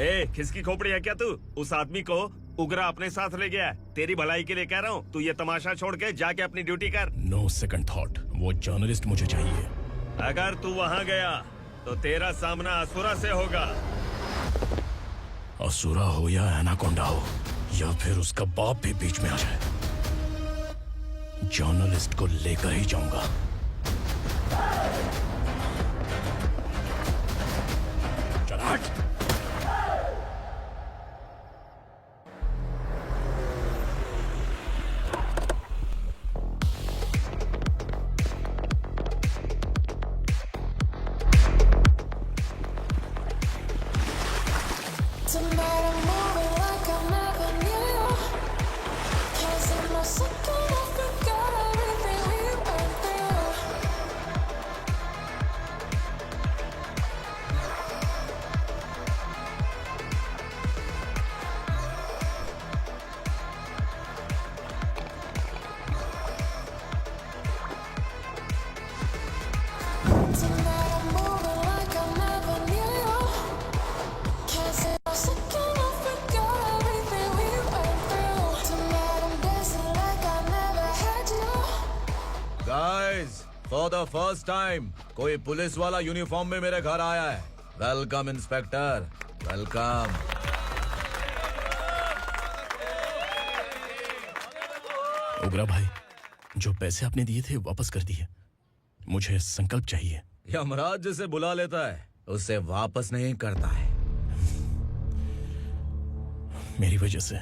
ए, खिसकी खोपड़ी है क्या तू? उस आदमी को उगरा अपने साथ ले गया। तेरी भलाई के लिए कह रहा हूँ, तू ये तमाशा छोड़ के जाके अपनी ड्यूटी कर। नो सेकंड थॉट, वो जर्नलिस्ट मुझे चाहिए। अगर तू वहाँ गया तो तेरा सामना असुरा से होगा। असुरा हो या एनाकोंडा हो, या फिर उसका बाप भी बीच में आ जाए, जर्नलिस्ट को लेकर ही जाऊंगा। चल हट। फॉर द फर्स्ट टाइम कोई पुलिस वाला यूनिफॉर्म में मेरे घर आया है। Welcome inspector, welcome. उगरा भाई, जो पैसे आपने दिए थे वापस कर दिए। मुझे संकल्प चाहिए। यमराज जिसे बुला लेता है उसे वापस नहीं करता है। मेरी वजह से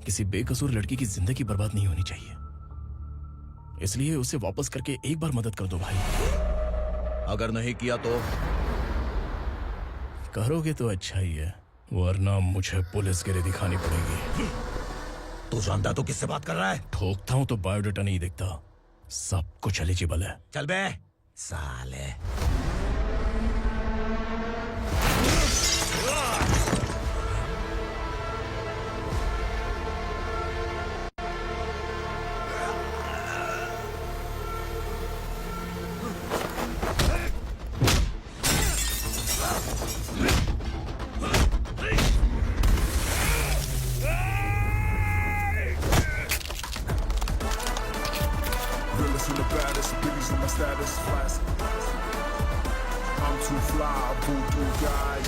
किसी बेकसूर लड़की की जिंदगी बर्बाद नहीं होनी चाहिए, इसलिए उसे वापस करके एक बार मदद कर दो भाई। अगर नहीं किया तो? करोगे तो अच्छा ही है, वरना मुझे पुलिसगिरी दिखानी पड़ेगी। तू जानता तो किससे बात कर रहा है? ठोकता हूं तो बायोडाटा नहीं दिखता, सब कुछ एलिजिबल है। चल बे साले। Realest and the baddest, biggies in my status, classic. I'm too fly, voodoo guy.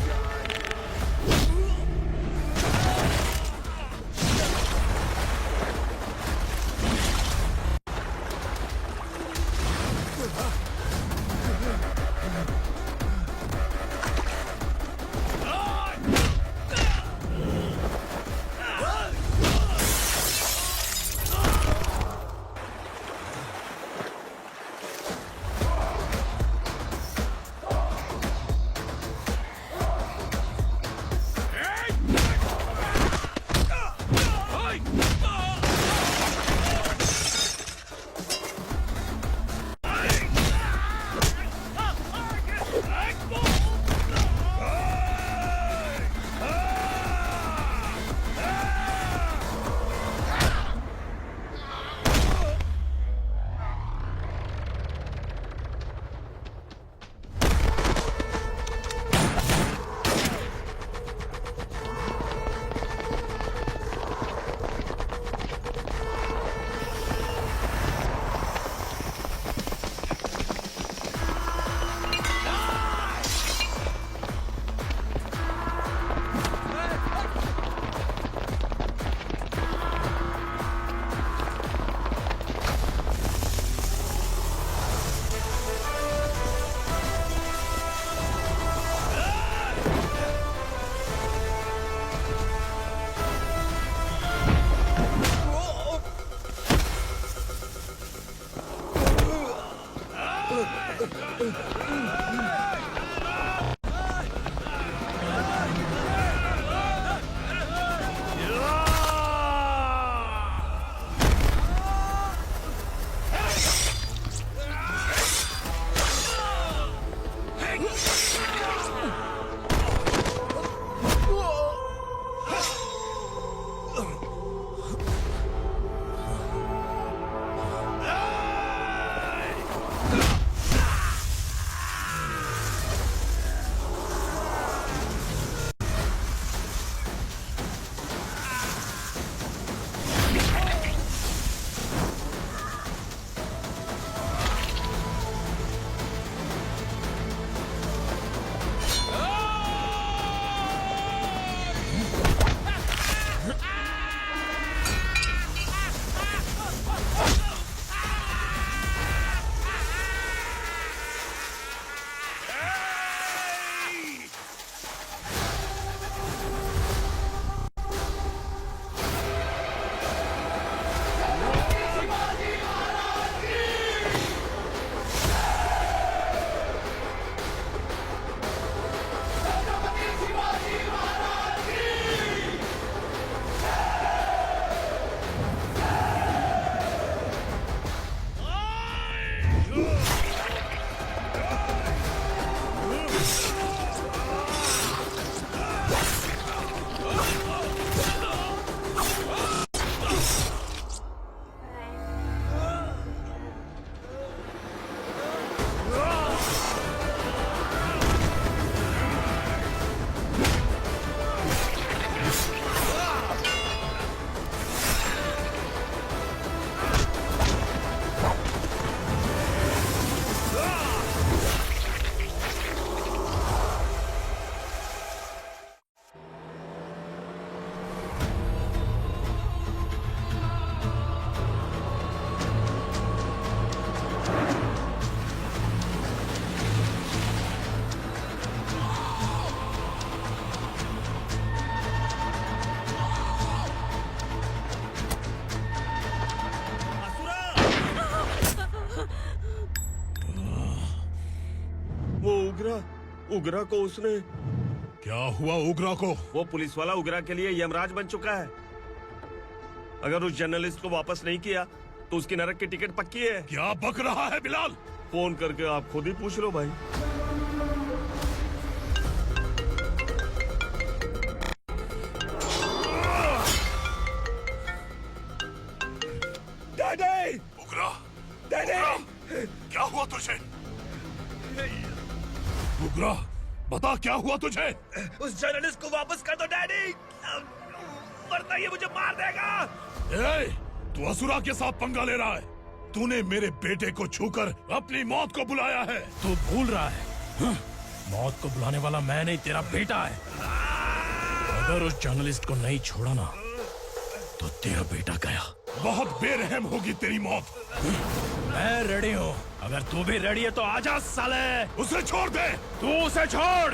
उगरा को उसने। क्या हुआ उगरा को? वो पुलिस वाला उगरा के लिए यमराज बन चुका है। अगर उस जर्नलिस्ट को वापस नहीं किया तो उसकी नरक की टिकट पक्की है। क्या बक रहा है बिलाल? फोन करके आप खुद ही पूछ लो भाई। डैडी! उगरा! डैडी! क्या हुआ तुझे? उगरा, बता क्या हुआ तुझे? उस जर्नलिस्ट को वापस कर दो डैडी, वरना ये मुझे मार देगा। ए, तू असुरा के साथ पंगा ले रहा है। तूने मेरे बेटे को छूकर अपनी मौत को बुलाया है। तू भूल रहा है, मौत को बुलाने वाला मैं नहीं, तेरा बेटा है। अगर उस जर्नलिस्ट को नहीं छोड़ा ना तो तेरा बेटा गया। बहुत बेरहम होगी तेरी मौत। मैं रेडी हूँ, अगर तू भी रेडी है तो आजा साले। उसे छोड़ दे। तू उसे छोड़।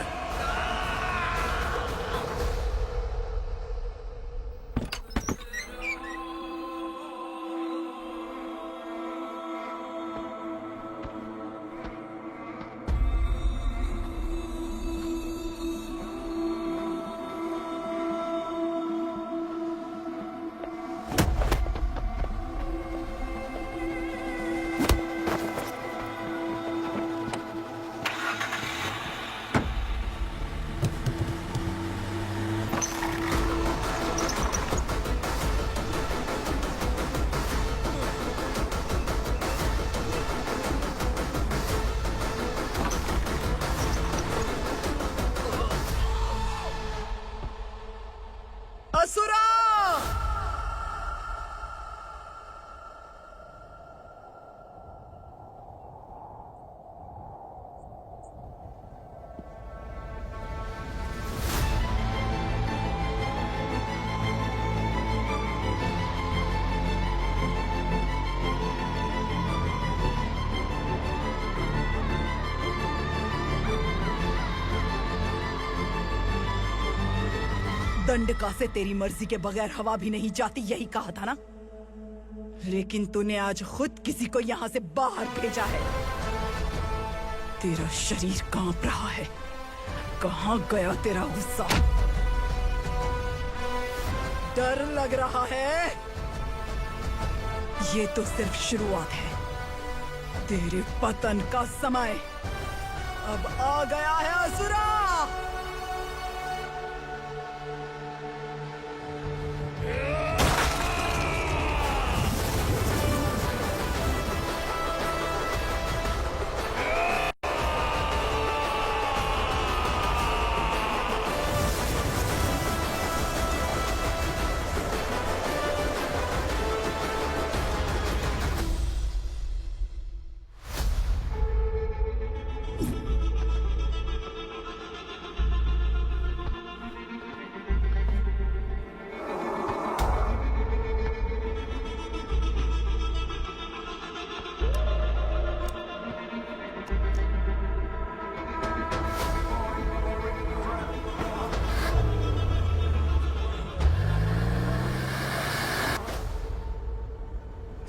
असुरा! दंडका से तेरी मर्जी के बगैर हवा भी नहीं जाती, यही कहा था ना? लेकिन तूने आज खुद किसी को यहाँ से बाहर भेजा है। तेरा शरीर कांप रहा है। कहाँ गया तेरा गुस्सा? डर लग रहा है? ये तो सिर्फ शुरुआत है। तेरे पतन का समय अब आ गया है असुरा!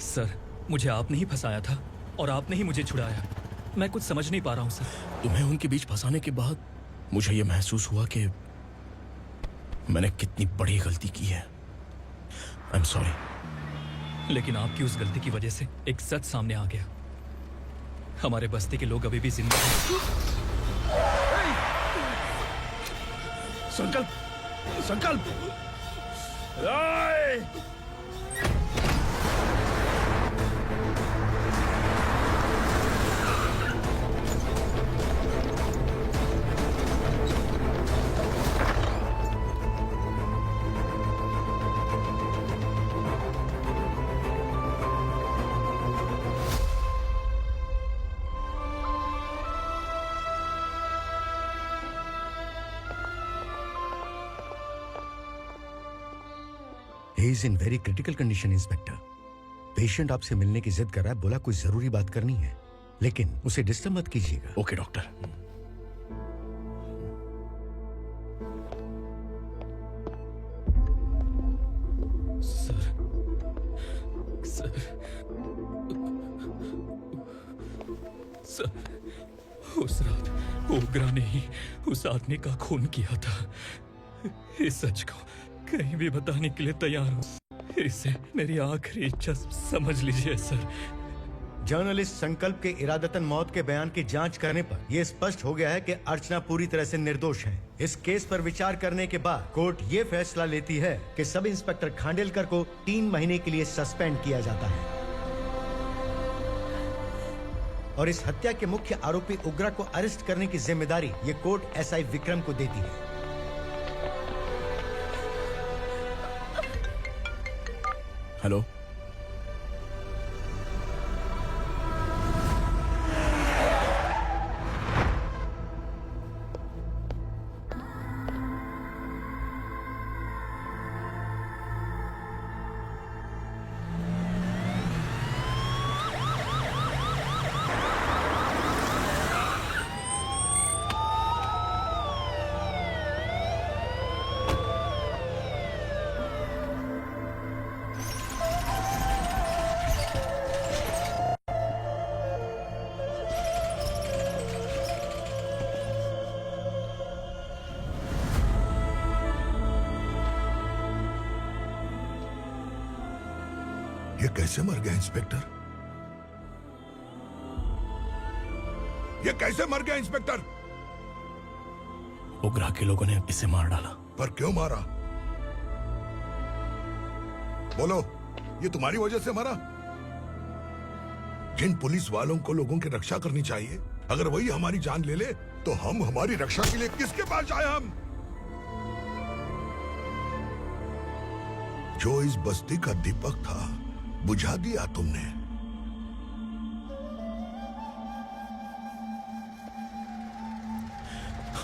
सर, मुझे आपने ही फंसाया था और आपने ही मुझे छुड़ाया। मैं कुछ समझ नहीं पा रहा हूँ सर। तुम्हें उनके बीच फंसाने के बाद मुझे यह महसूस हुआ कि मैंने कितनी बड़ी गलती की है। I am sorry. लेकिन आपकी उस गलती की वजह से एक सच सामने आ गया। हमारे बस्ती के लोग अभी भी जिंदा हैं। संकल्प, संकल्प! He is in very critical condition, inspector. Patient आपसे मिलने की जिद कर रहा है, बोला कोई जरूरी बात करनी है, लेकिन उसे डिस्टर्ब मत कीजिएगा। Okay doctor. सर, उस रात ओग्रा ने ही उस आदमी का खून किया था। इस सच को कहीं भी बताने के लिए तैयार हूँ। इसे मेरी आखिरी इच्छा समझ लीजिए सर। जर्नलिस्ट संकल्प के इरादतन मौत के बयान की जांच करने पर यह स्पष्ट हो गया है कि अर्चना पूरी तरह से निर्दोष है। इस केस पर विचार करने के बाद कोर्ट ये फैसला लेती है कि सब इंस्पेक्टर खांडेलकर को 3 महीने के लिए सस्पेंड किया जाता है और इस हत्या के मुख्य आरोपी उग्रा को अरेस्ट करने की जिम्मेदारी ये कोर्ट एसआई विक्रम को देती है। हेलो, ये कैसे मर गया इंस्पेक्टर? ये कैसे मर गया इंस्पेक्टर? उग्रा के लोगों ने इसे मार डाला। पर क्यों मारा? बोलो, ये तुम्हारी वजह से मरा? जिन पुलिस वालों को लोगों की रक्षा करनी चाहिए, अगर वही हमारी जान ले ले तो हम हमारी रक्षा के लिए किसके पास जाए? हम जो इस बस्ती का दीपक था बुझा दिया तुमने।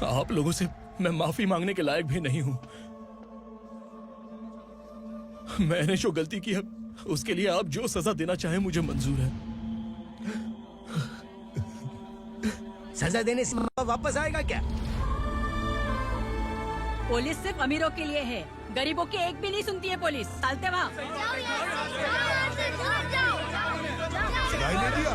आप लोगों से मैं माफी मांगने के लायक भी नहीं हूं। मैंने जो गलती की है उसके लिए आप जो सजा देना चाहें मुझे मंजूर है। सजा देने से वापस आएगा क्या? पुलिस सिर्फ अमीरों के लिए है, गरीबों की एक भी नहीं सुनती है पुलिस। चलते वहाँ। सुनाई नहीं दिया?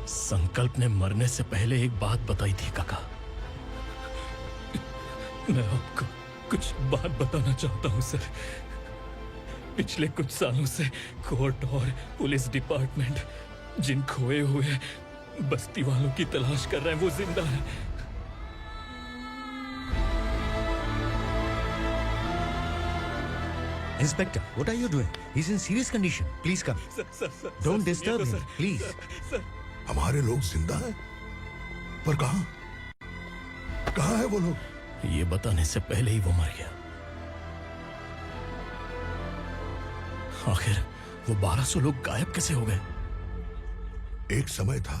संकल्प ने मरने से पहले एक बात बताई थी काका। मैं आपको कुछ बात बताना चाहता हूं सर। पिछले कुछ सालों से कोर्ट और पुलिस डिपार्टमेंट जिन खोए हुए बस्ती वालों की तलाश कर रहे हैं वो जिंदा है। Inspector, what are you doing? He's in serious condition. Please come. Don't disturb him, please. हमारे लोग जिंदा हैं? पर कहां? कहां है वो लोग? ये बताने से पहले ही वो मर गया। आखिर वो 1200 लोग गायब कैसे हो गए? एक समय था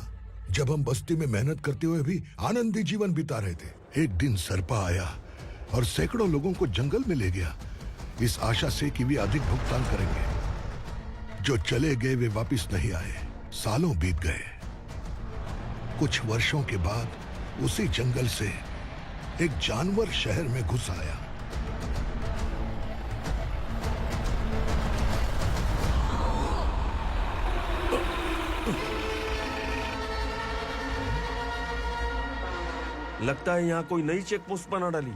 जब हम बस्ती में मेहनत करते हुए भी आनंदी जीवन बिता रहे थे। एक दिन सरपा आया और सैकड़ों लोगों को जंगल में ले गया, इस आशा से कि वे अधिक भुगतान करेंगे। जो चले गए वे वापस नहीं आए। सालों बीत गए। कुछ वर्षों के बाद उसी जंगल से एक जानवर शहर में घुस आया। लगता है यहाँ कोई नई चेक पोस्ट बना डाली।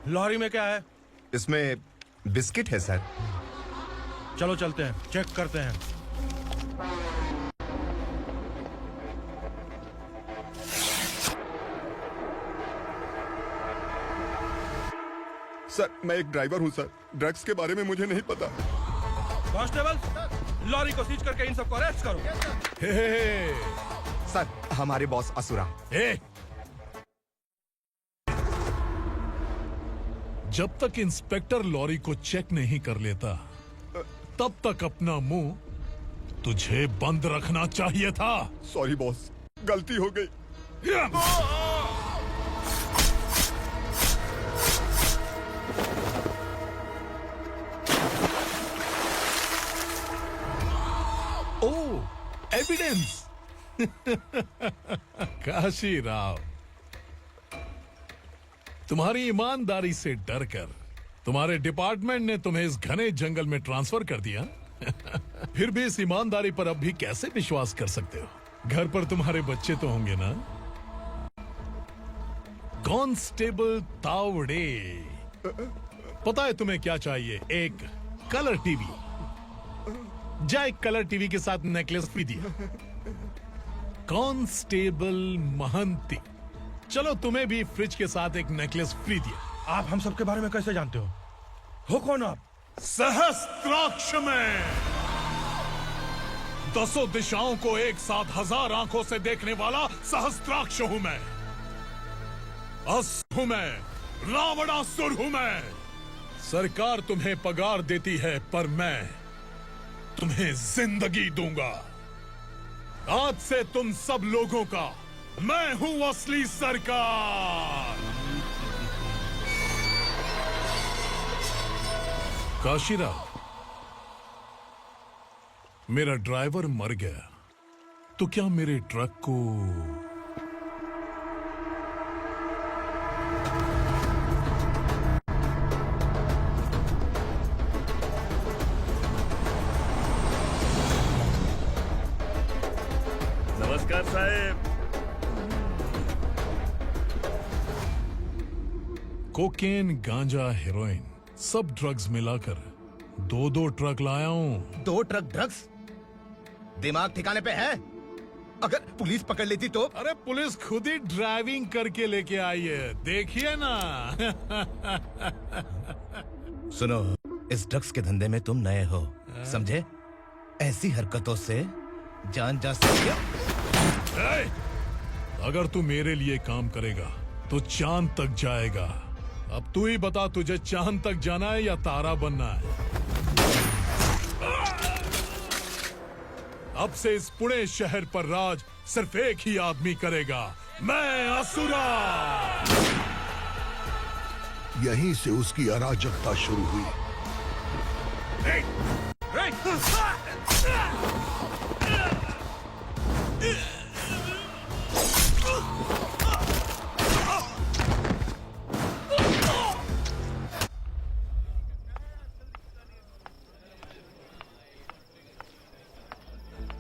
लॉरी में क्या है? इसमें बिस्किट है सर। चलो चलते हैं, चेक करते हैं। सर, मैं एक ड्राइवर हूं सर। ड्रग्स के बारे में मुझे नहीं पता। कांस्टेबल, लॉरी को सीज करके इन सबको अरेस्ट करो। सर, हमारे बॉस असुरा। जब तक इंस्पेक्टर लॉरी को चेक नहीं कर लेता तब तक अपना मुंह तुझे बंद रखना चाहिए था। सॉरी बॉस, गलती हो गई। एविडेंस। काशी राव, तुम्हारी ईमानदारी से डरकर तुम्हारे डिपार्टमेंट ने तुम्हें इस घने जंगल में ट्रांसफर कर दिया। फिर भी इस ईमानदारी पर अब भी कैसे विश्वास कर सकते हो? घर पर तुम्हारे बच्चे तो होंगे ना? कांस्टेबल तावड़े, पता है तुम्हें क्या चाहिए? एक कलर टीवी। जा एक कलर टीवी के साथ नेकलेस भी दिया। कांस्टेबल महंती, चलो तुम्हें भी फ्रिज के साथ एक नेकलेस फ्री दिया। आप हम सबके बारे में कैसे जानते हो कौन आप? सहस्त्राक्ष में 10 दिशाओं को एक साथ 1000 आंखों से देखने वाला सहस्त्राक्ष हूं मैं। असुर हूं मैं, रावणासुर हूं मैं। सरकार तुम्हें पगार देती है, पर मैं तुम्हें जिंदगी दूंगा। आज से तुम सब लोगों का मैं हूं असली सरकार। काशीराव, मेरा ड्राइवर मर गया तो क्या मेरे ट्रक को नमस्कार साहब। कोकेन, गांजा, हेरोइन, सब ड्रग्स मिलाकर 2 ट्रक लाया हूं। 2 ट्रक ड्रग्स? दिमाग ठिकाने पे है? अगर पुलिस पकड़ लेती तो? अरे पुलिस खुद ही ड्राइविंग करके लेके आई है, देखिए ना। सुनो, इस ड्रग्स के धंधे में तुम नए हो, समझे? ऐसी हरकतों से जान जा सकती है। अगर तू मेरे लिए काम करेगा तो चांद तक जाएगा। अब तू ही बता, तुझे चांद तक जाना है या तारा बनना है? अब से इस पुणे शहर पर राज सिर्फ एक ही आदमी करेगा, मैं असुरा। यहीं से उसकी अराजकता शुरू हुई।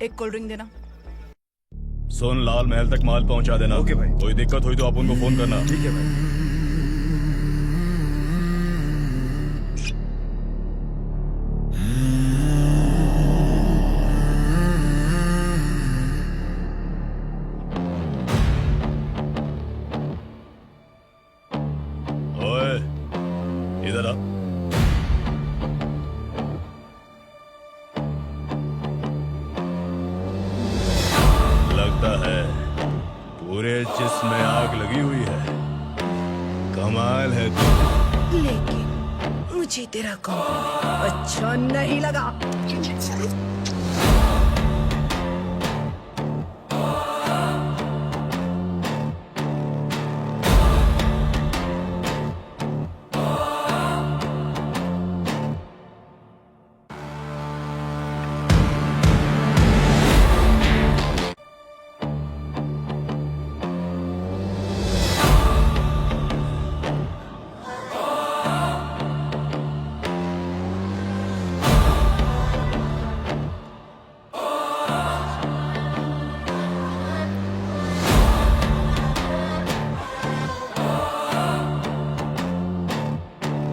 एक कोल्ड ड्रिंक देना। सुन, लाल महल तक माल पहुंचा देना। ओके भाई। कोई दिक्कत हुई तो आप उनको फोन करना। ठीक है भाई। ओए, इधर आ। लगता है पूरे जिस्म में आग लगी हुई है। कमाल है तू। लेकिन मुझे तेरा कॉम्प्लीमेंट अच्छा नहीं लगा।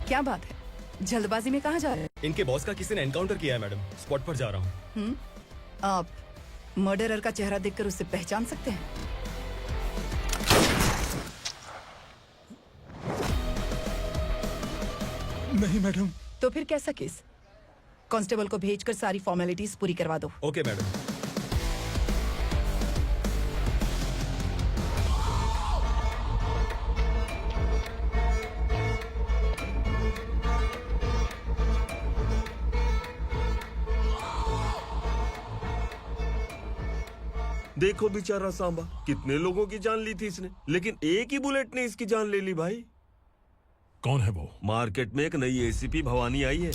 क्या बात है, जल्दबाजी में कहाँ जा रहे हैं? इनके बॉस का किसी ने एनकाउंटर किया है मैडम, स्पॉट पर जा रहा हूँ। आप मर्डरर का चेहरा देखकर उसे पहचान सकते हैं? नहीं मैडम। तो फिर कैसा केस? कांस्टेबल को भेजकर सारी फॉर्मेलिटीज पूरी करवा दो। Okay madam. देखो बेचारा सांबा, कितने लोगों की जान ली थी इसने, लेकिन एक ही बुलेट ने इसकी जान ले ली भाई। कौन है वो? मार्केट में एक नई एसीपी भवानी आई है।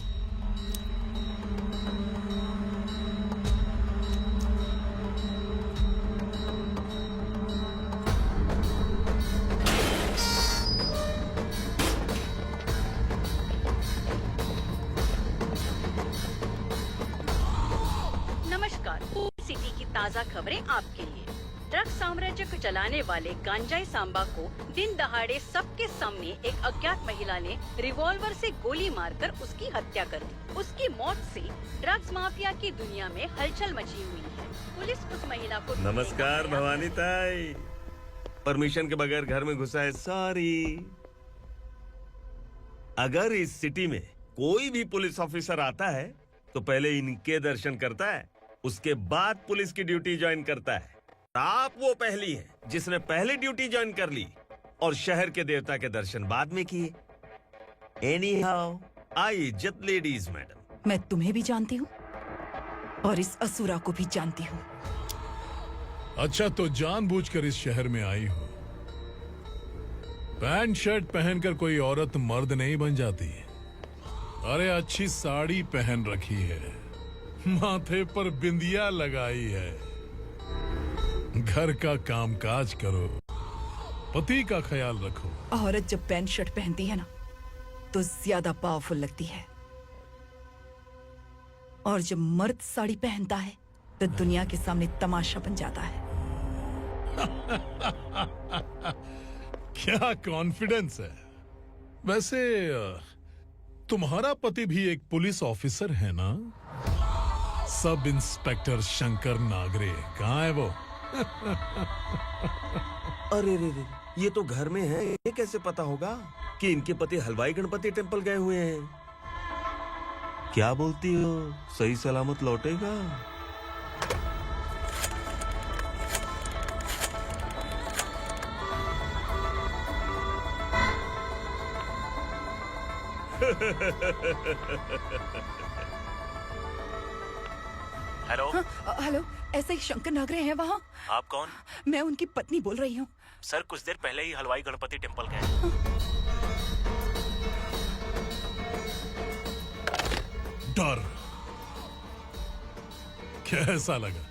खबरें आपके लिए। ड्रग साम्राज्य को चलाने वाले गांजाई सांबा को दिन दहाड़े सबके सामने एक अज्ञात महिला ने रिवॉल्वर से गोली मारकर उसकी हत्या कर दी। उसकी मौत से ड्रग्स माफिया की दुनिया में हलचल मची हुई है। पुलिस उस महिला को नमस्कार भवानी ताई, परमिशन के बगैर घर में घुसा है, सॉरी। अगर इस सिटी में कोई भी पुलिस ऑफिसर आता है तो पहले इनके दर्शन करता है, उसके बाद पुलिस की ड्यूटी ज्वाइन करता है। आप वो पहली है जिसने पहले ड्यूटी ज्वाइन कर ली और शहर के देवता के दर्शन बाद में किए। एनी हाउ, आई इज्जत लेडीज मैडम। मैं तुम्हें भी जानती हूँ और इस असुरा को भी जानती हूँ। अच्छा, तो जानबूझकर इस शहर में आई हो। पैंट शर्ट पहनकर कोई औरत मर्द नहीं बन जाती। अरे अच्छी साड़ी पहन रखी है, माथे पर बिंदिया लगाई है, घर का कामकाज करो, पति का ख्याल रखो। औरत जब पैंट शर्ट पहनती है ना तो ज्यादा पावरफुल लगती है, और जब मर्द साड़ी पहनता है तो दुनिया के सामने तमाशा बन जाता है। क्या कॉन्फिडेंस है। वैसे तुम्हारा पति भी एक पुलिस ऑफिसर है ना? सब इंस्पेक्टर शंकर नागरे कहाँ है वो? अरे रे रे, ये तो घर में है, ये कैसे पता होगा कि इनके पति हलवाई गणपति टेम्पल गए हुए हैं? क्या बोलती हो, सही सलामत लौटेगा? हेलो। हेलो, ऐसे ही शंकर नागरे हैं वहाँ? आप कौन? मैं उनकी पत्नी बोल रही हूँ। सर कुछ देर पहले ही हलवाई गणपति टेम्पल गए। डर कैसा लगा?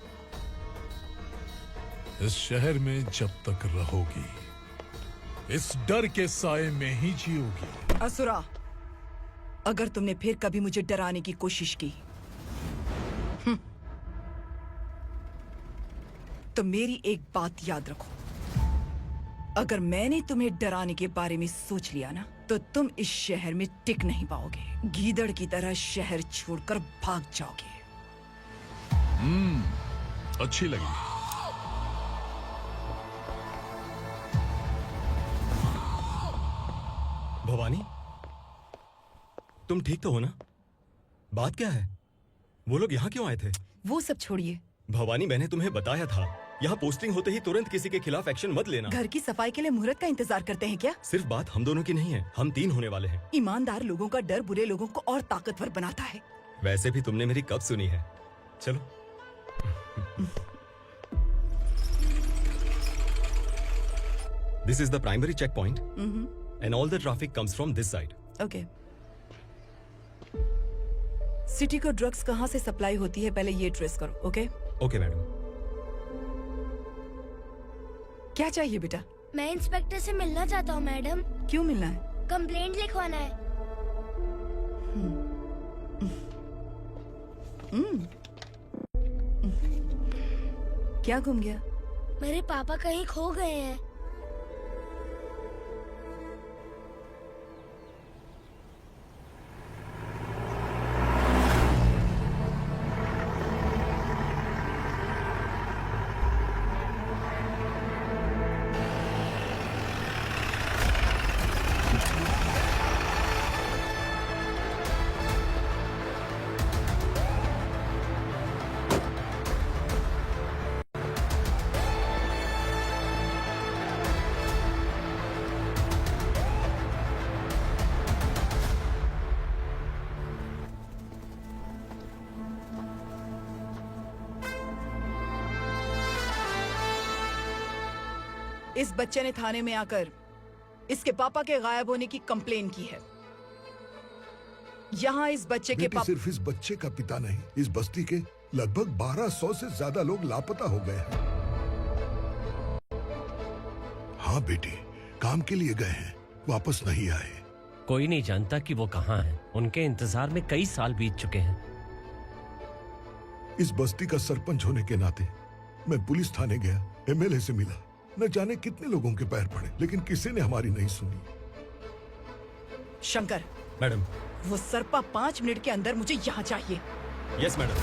इस शहर में जब तक रहोगी इस डर के साए में ही जियोगी। असुरा, अगर तुमने फिर कभी मुझे डराने की कोशिश की तो मेरी एक बात याद रखो, अगर मैंने तुम्हें डराने के बारे में सोच लिया ना तो तुम इस शहर में टिक नहीं पाओगे। गीदड़ की तरह शहर छोड़कर भाग जाओगे। अच्छी लगी। भवानी, तुम ठीक तो हो ना? बात क्या है? वो लोग यहाँ क्यों आए थे? वो सब छोड़िए। भवानी, मैंने तुम्हें बताया था यहाँ पोस्टिंग होते ही तुरंत किसी के खिलाफ एक्शन मत लेना। घर की सफाई के लिए मुहूर्त का इंतजार करते हैं क्या? सिर्फ बात हम दोनों की नहीं है, हम 3 होने वाले हैं। ईमानदार लोगों का डर बुरे लोगों को और ताकतवर बनाता है। वैसे भी तुमने मेरी कब सुनी है। चलो। This is the primary check point and all the traffic comes from this side. Okay. City को ड्रग्स कहाँ से सप्लाई होती है पहले ये ट्रेस करो। ओके? Okay madam. क्या चाहिए बेटा? मैं इंस्पेक्टर से मिलना चाहता हूँ मैडम। क्यों मिलना है? कंप्लेंट लिखवाना है। क्या गुम गया? मेरे पापा कहीं खो गए हैं। इस बच्चे ने थाने में आकर इसके पापा के गायब होने की कंप्लेन की है। यहाँ इस बच्चे के पापा सिर्फ इस बच्चे का पिता नहीं, इस बस्ती के लगभग 1200 से ज्यादा लोग लापता हो गए हैं। हाँ बेटी, काम के लिए गए हैं, वापस नहीं आए। कोई नहीं जानता कि वो कहाँ हैं। उनके इंतजार में कई साल बीत चुके हैं। इस बस्ती का सरपंच होने के नाते मैं पुलिस थाने गया, एमएलए से मिला, न जाने कितने लोगों के पैर पड़े, लेकिन किसी ने हमारी नहीं सुनी। शंकर, मैडम। वो सरपा 5 मिनट के अंदर मुझे यहाँ चाहिए। Yes madam.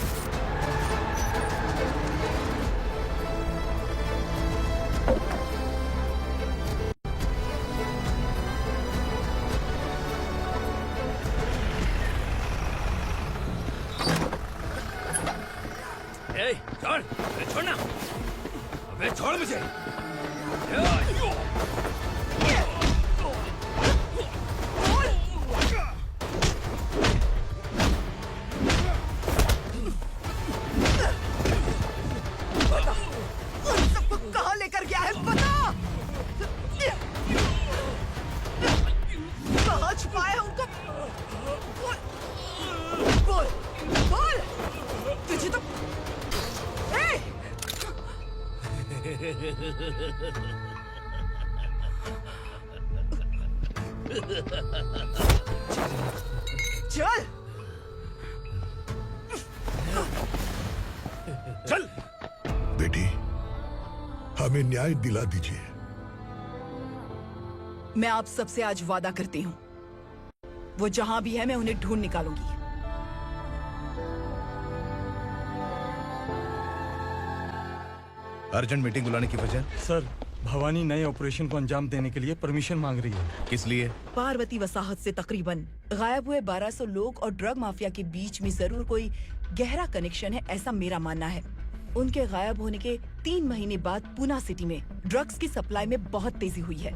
छोड़, छोड़ना, अबे छोड़ मुझे। कहाँ लेकर गया है बता। कहाँ छुपाया है उनको? बोल, बोल, तुझे तो चल चल बेटी, हमें न्याय दिला दीजिए। मैं आप सबसे आज वादा करती हूँ, वो जहां भी है मैं उन्हें ढूंढ निकालूंगी। अर्जेंट मीटिंग बुलाने की वजह? सर, भवानी नए ऑपरेशन को अंजाम देने के लिए परमिशन मांग रही है। किस लिए? पार्वती वसाहत से तकरीबन गायब हुए 1200 लोग और ड्रग माफिया के बीच में जरूर कोई गहरा कनेक्शन है, ऐसा मेरा मानना है। उनके गायब होने के 3 महीने बाद पूना सिटी में ड्रग्स की सप्लाई में बहुत तेजी हुई है।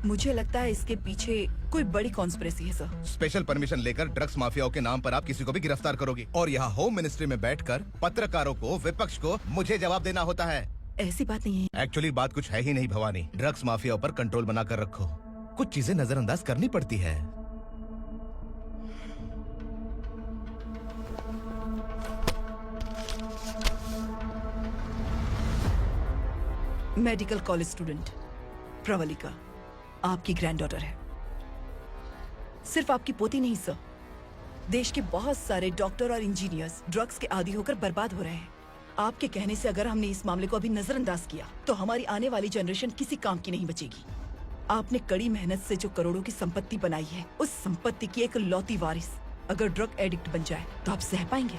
मुझे लगता है इसके पीछे कोई बड़ी कॉन्स्पिरेसी है सर। स्पेशल परमिशन लेकर ड्रग्स माफियाओं के नाम पर आप किसी को भी गिरफ्तार करोगी और यहाँ होम मिनिस्ट्री में बैठकर पत्रकारों को, विपक्ष को मुझे जवाब देना होता है। ऐसी बात नहीं है। एक्चुअली बात कुछ है ही नहीं भवानी। ड्रग्स माफियाओं पर कंट्रोल बनाकर रखो, कुछ चीजें नजरअंदाज करनी पड़ती है। मेडिकल कॉलेज स्टूडेंट प्रवलिका आपकी ग्रैंडडॉटर है। सिर्फ आपकी पोती नहीं सर, देश के बहुत सारे डॉक्टर और इंजीनियर्स ड्रग्स के आदी होकर बर्बाद हो रहे हैं। आपके कहने से अगर हमने इस मामले को अभी नजरअंदाज किया तो हमारी आने वाली जनरेशन किसी काम की नहीं बचेगी। आपने कड़ी मेहनत से जो करोड़ों की संपत्ति बनाई है, उस संपत्ति की एक लौती वारिस अगर ड्रग एडिक्ट बन जाए तो आप सह पाएंगे?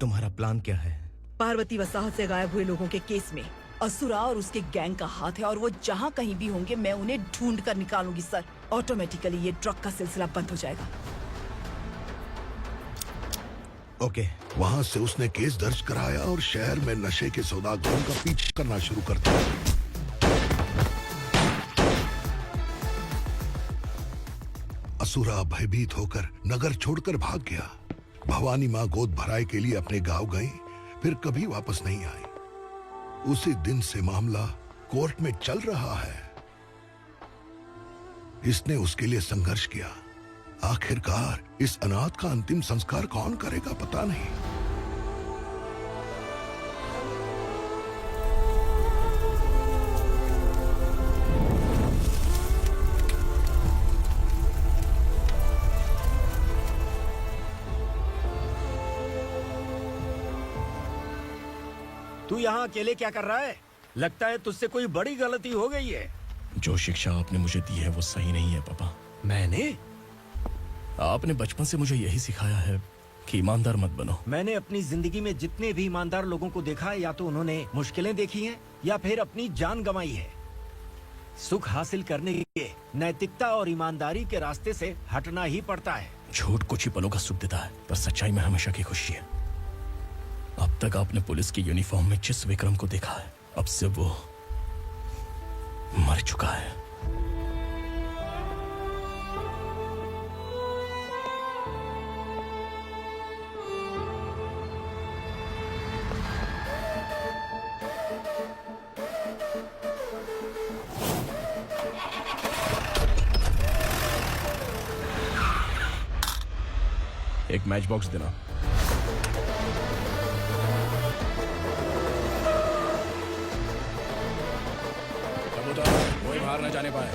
तुम्हारा प्लान क्या है? पार्वती वसाहत से गायब हुए लोगों के केस में असुरा और उसके गैंग का हाथ है और वो जहाँ कहीं भी होंगे मैं उन्हें ढूंढ कर निकालूंगी सर। ऑटोमेटिकली ये ड्रग का सिलसिला बंद हो जाएगा। ओके। वहाँ से उसने केस दर्ज कराया और शहर में नशे के सौदागरों का पीछा करना शुरू कर दिया। असुरा भयभीत होकर नगर छोड़कर भाग गया। भवानी माँ गोद भराई के लिए अपने गांव गई, फिर कभी वापस नहीं आई। उसी दिन से मामला कोर्ट में चल रहा है। इसने उसके लिए संघर्ष किया। आखिरकार इस अनाथ का अंतिम संस्कार कौन करेगा पता नहीं। तू यहाँ अकेले क्या कर रहा है? लगता है तुझसे कोई बड़ी गलती हो गई है। जो शिक्षा आपने मुझे दी है वो सही नहीं है पापा। मैंने? आपने बचपन से मुझे यही सिखाया है कि ईमानदार मत बनो। मैंने अपनी जिंदगी में जितने भी ईमानदार लोगों को देखा है, या तो उन्होंने मुश्किलें देखी हैं या फिर अपनी जान गंवाई है। सुख हासिल करने के लिए नैतिकता और ईमानदारी के रास्ते से हटना ही पड़ता है। झूठ कुछ ही पलों का सुख देता है, पर सच्चाई में हमेशा की खुशी है। अब तक आपने पुलिस की यूनिफॉर्म में जिस विक्रम को देखा है, अब से वो मर चुका है। एक मैच बॉक्स देना। कोई बाहर न जाने पाए।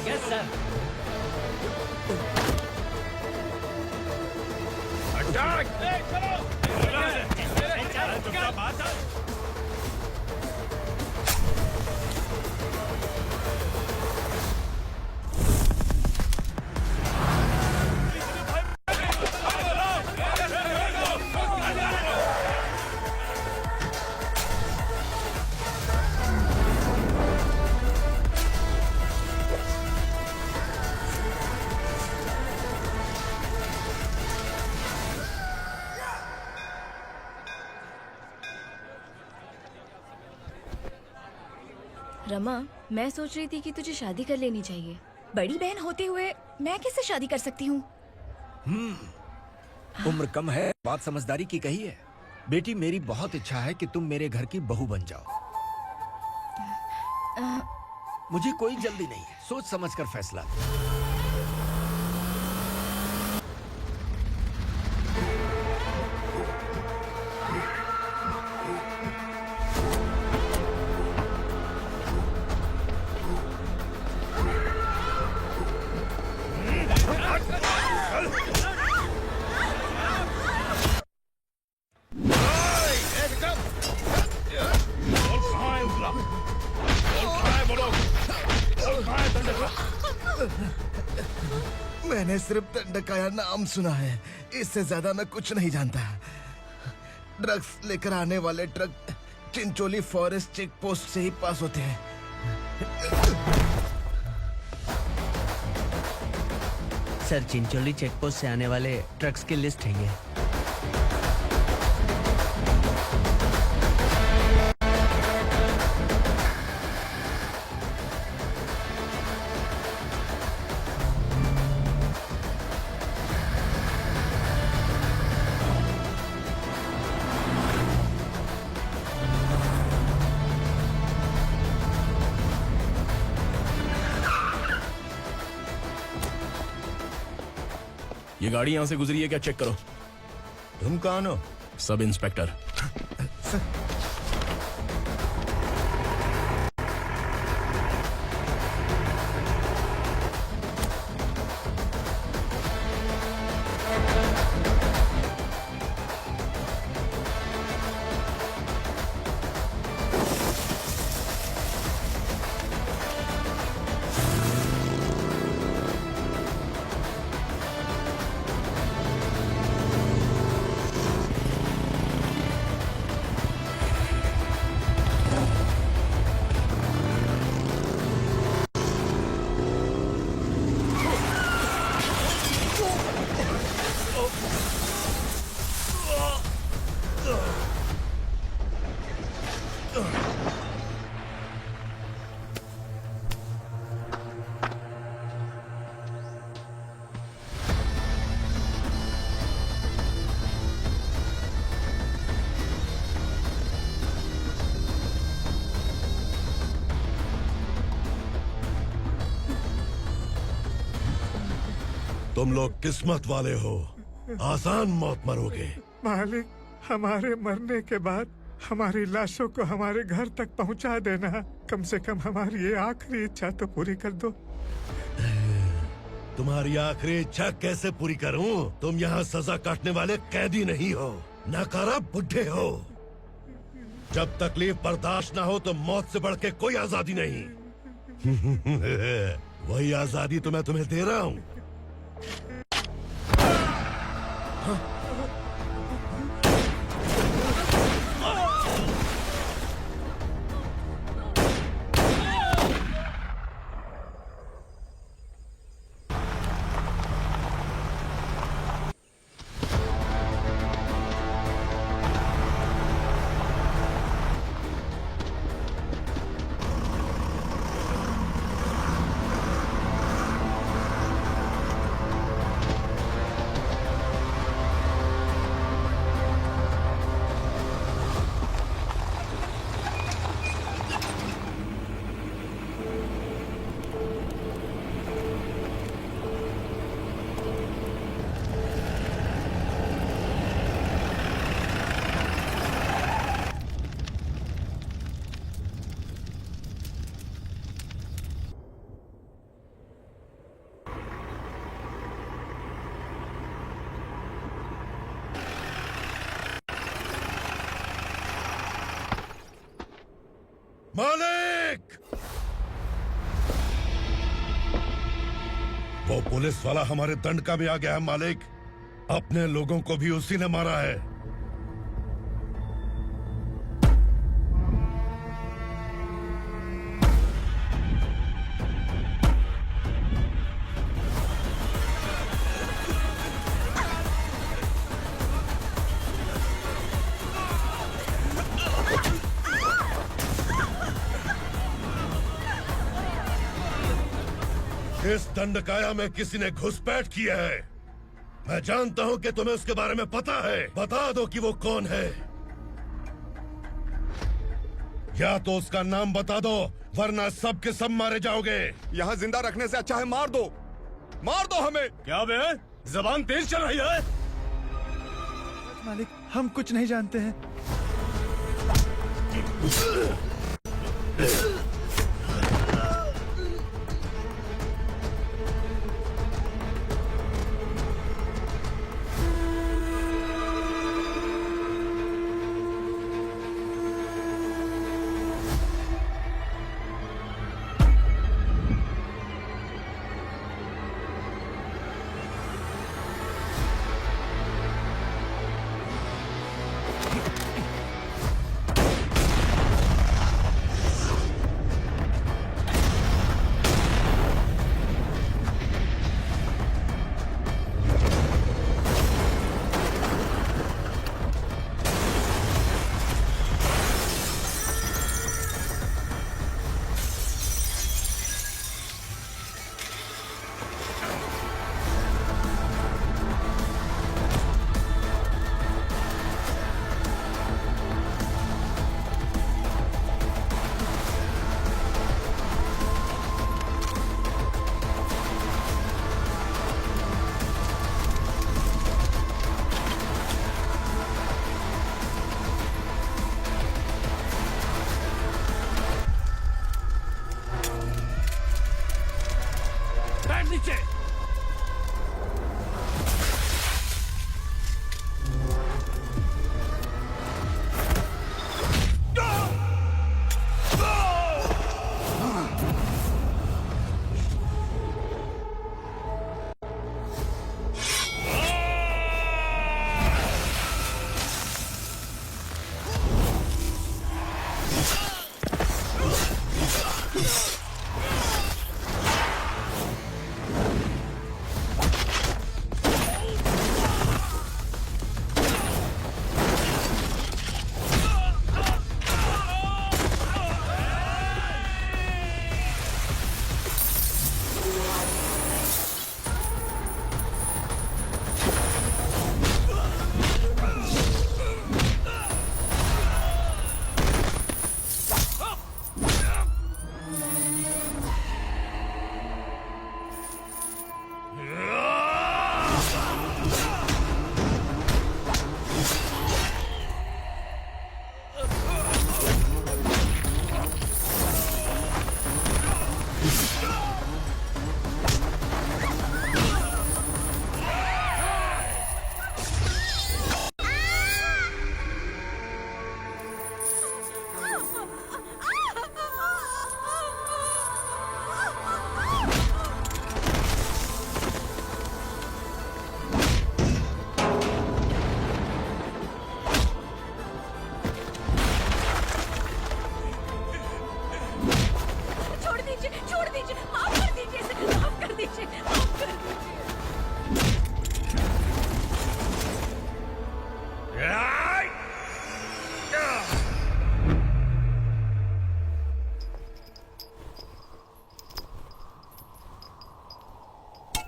Yes sir. हट रमा, मैं सोच रही थी कि तुझे शादी कर लेनी चाहिए। बड़ी बहन होते हुए मैं कैसे शादी कर सकती हूँ? उम्र कम है, बात समझदारी की कही है। बेटी, मेरी बहुत इच्छा है कि तुम मेरे घर की बहू बन जाओ। मुझे कोई जल्दी नहीं है, सोच समझ कर फैसला। मैंने सिर्फ दंडकाया नाम सुना है, इससे ज्यादा मैं कुछ नहीं जानता। ड्रग्स लेकर आने वाले truck Chincholi forest check post से ही पास होते हैं। सर, चिंचोली चेक पोस्ट से आने वाले ट्रक्स की लिस्ट है ये। ये गाड़ी यहाँ से गुजरी है क्या, चेक करो। तुम कौन हो? Sub inspector. तुम लोग किस्मत वाले हो, आसान मौत मरोगे। मालिक, हमारे मरने के बाद हमारी लाशों को हमारे घर तक पहुंचा देना। कम से कम हमारी ये आखिरी इच्छा तो पूरी कर दो। तुम्हारी आखिरी इच्छा कैसे पूरी करूं? तुम यहाँ सजा काटने वाले कैदी नहीं हो, नकारा बुढ़े हो। जब तकलीफ बर्दाश्त ना हो तो मौत से बढ़ के कोई आजादी नहीं। वही आजादी तो मैं तुम्हें दे रहा हूँ। मालिक! वो पुलिस वाला हमारे दंडका में आ गया है मालिक। अपने लोगों को भी उसी ने मारा है। इस दंडकाया में किसी ने घुसपैठ किया है। मैं जानता हूं कि तुम्हें उसके बारे में पता है। बता दो कि वो कौन है। या तो उसका नाम बता दो, वरना सब के सब मारे जाओगे। यहाँ जिंदा रखने से अच्छा है मार दो हमें। क्या बे? जबान तेज चल रही है। मालिक, हम कुछ नहीं जानते हैं।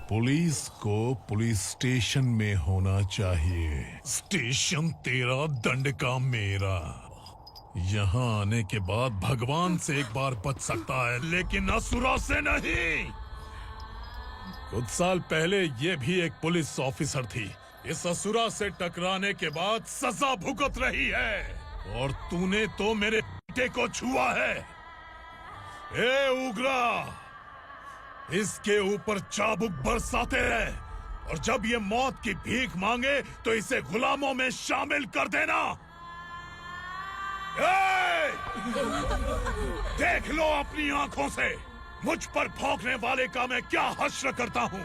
पुलिस को पुलिस स्टेशन में होना चाहिए। स्टेशन तेरा, दंड का मेरा। यहाँ आने के बाद भगवान से एक बार बच सकता है, लेकिन असुरा से नहीं। कुछ साल पहले ये भी एक पुलिस ऑफिसर थी। इस असुरा से टकराने के बाद सजा भुगत रही है, और तूने तो मेरे बेटे को छुआ है। ए उग्रा, इसके ऊपर चाबुक बरसाते हैं, और जब ये मौत की भीख मांगे तो इसे गुलामों में शामिल कर देना। देख लो अपनी आंखों से मुझ पर भौंकने वाले का मैं क्या हश्र करता हूँ।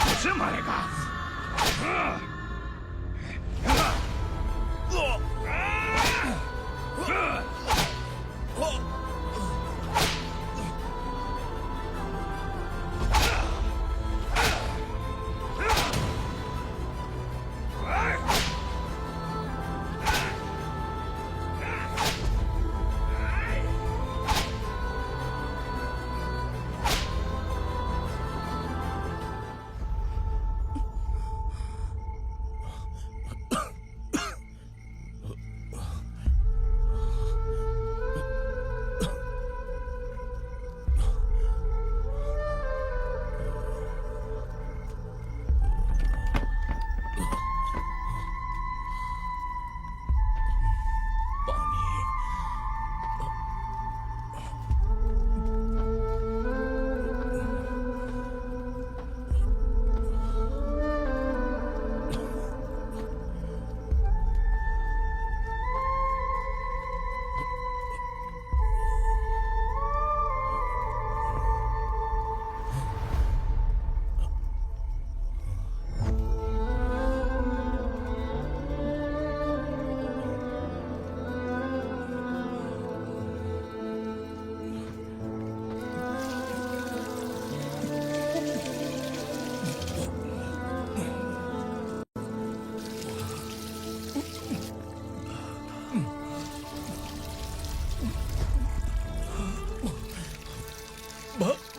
मुझे मारेगा।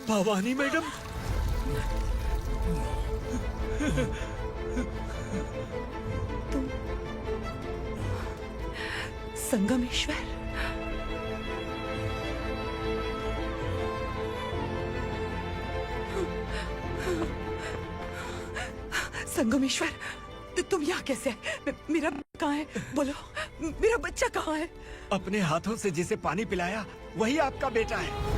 भवानी मैडम, तुम संगमेश्वर? संगमेश्वर, तुम यहाँ कैसे? मेरा कहाँ है? बोलो, मेरा बच्चा कहाँ है? अपने हाथों से जिसे पानी पिलाया वही आपका बेटा है।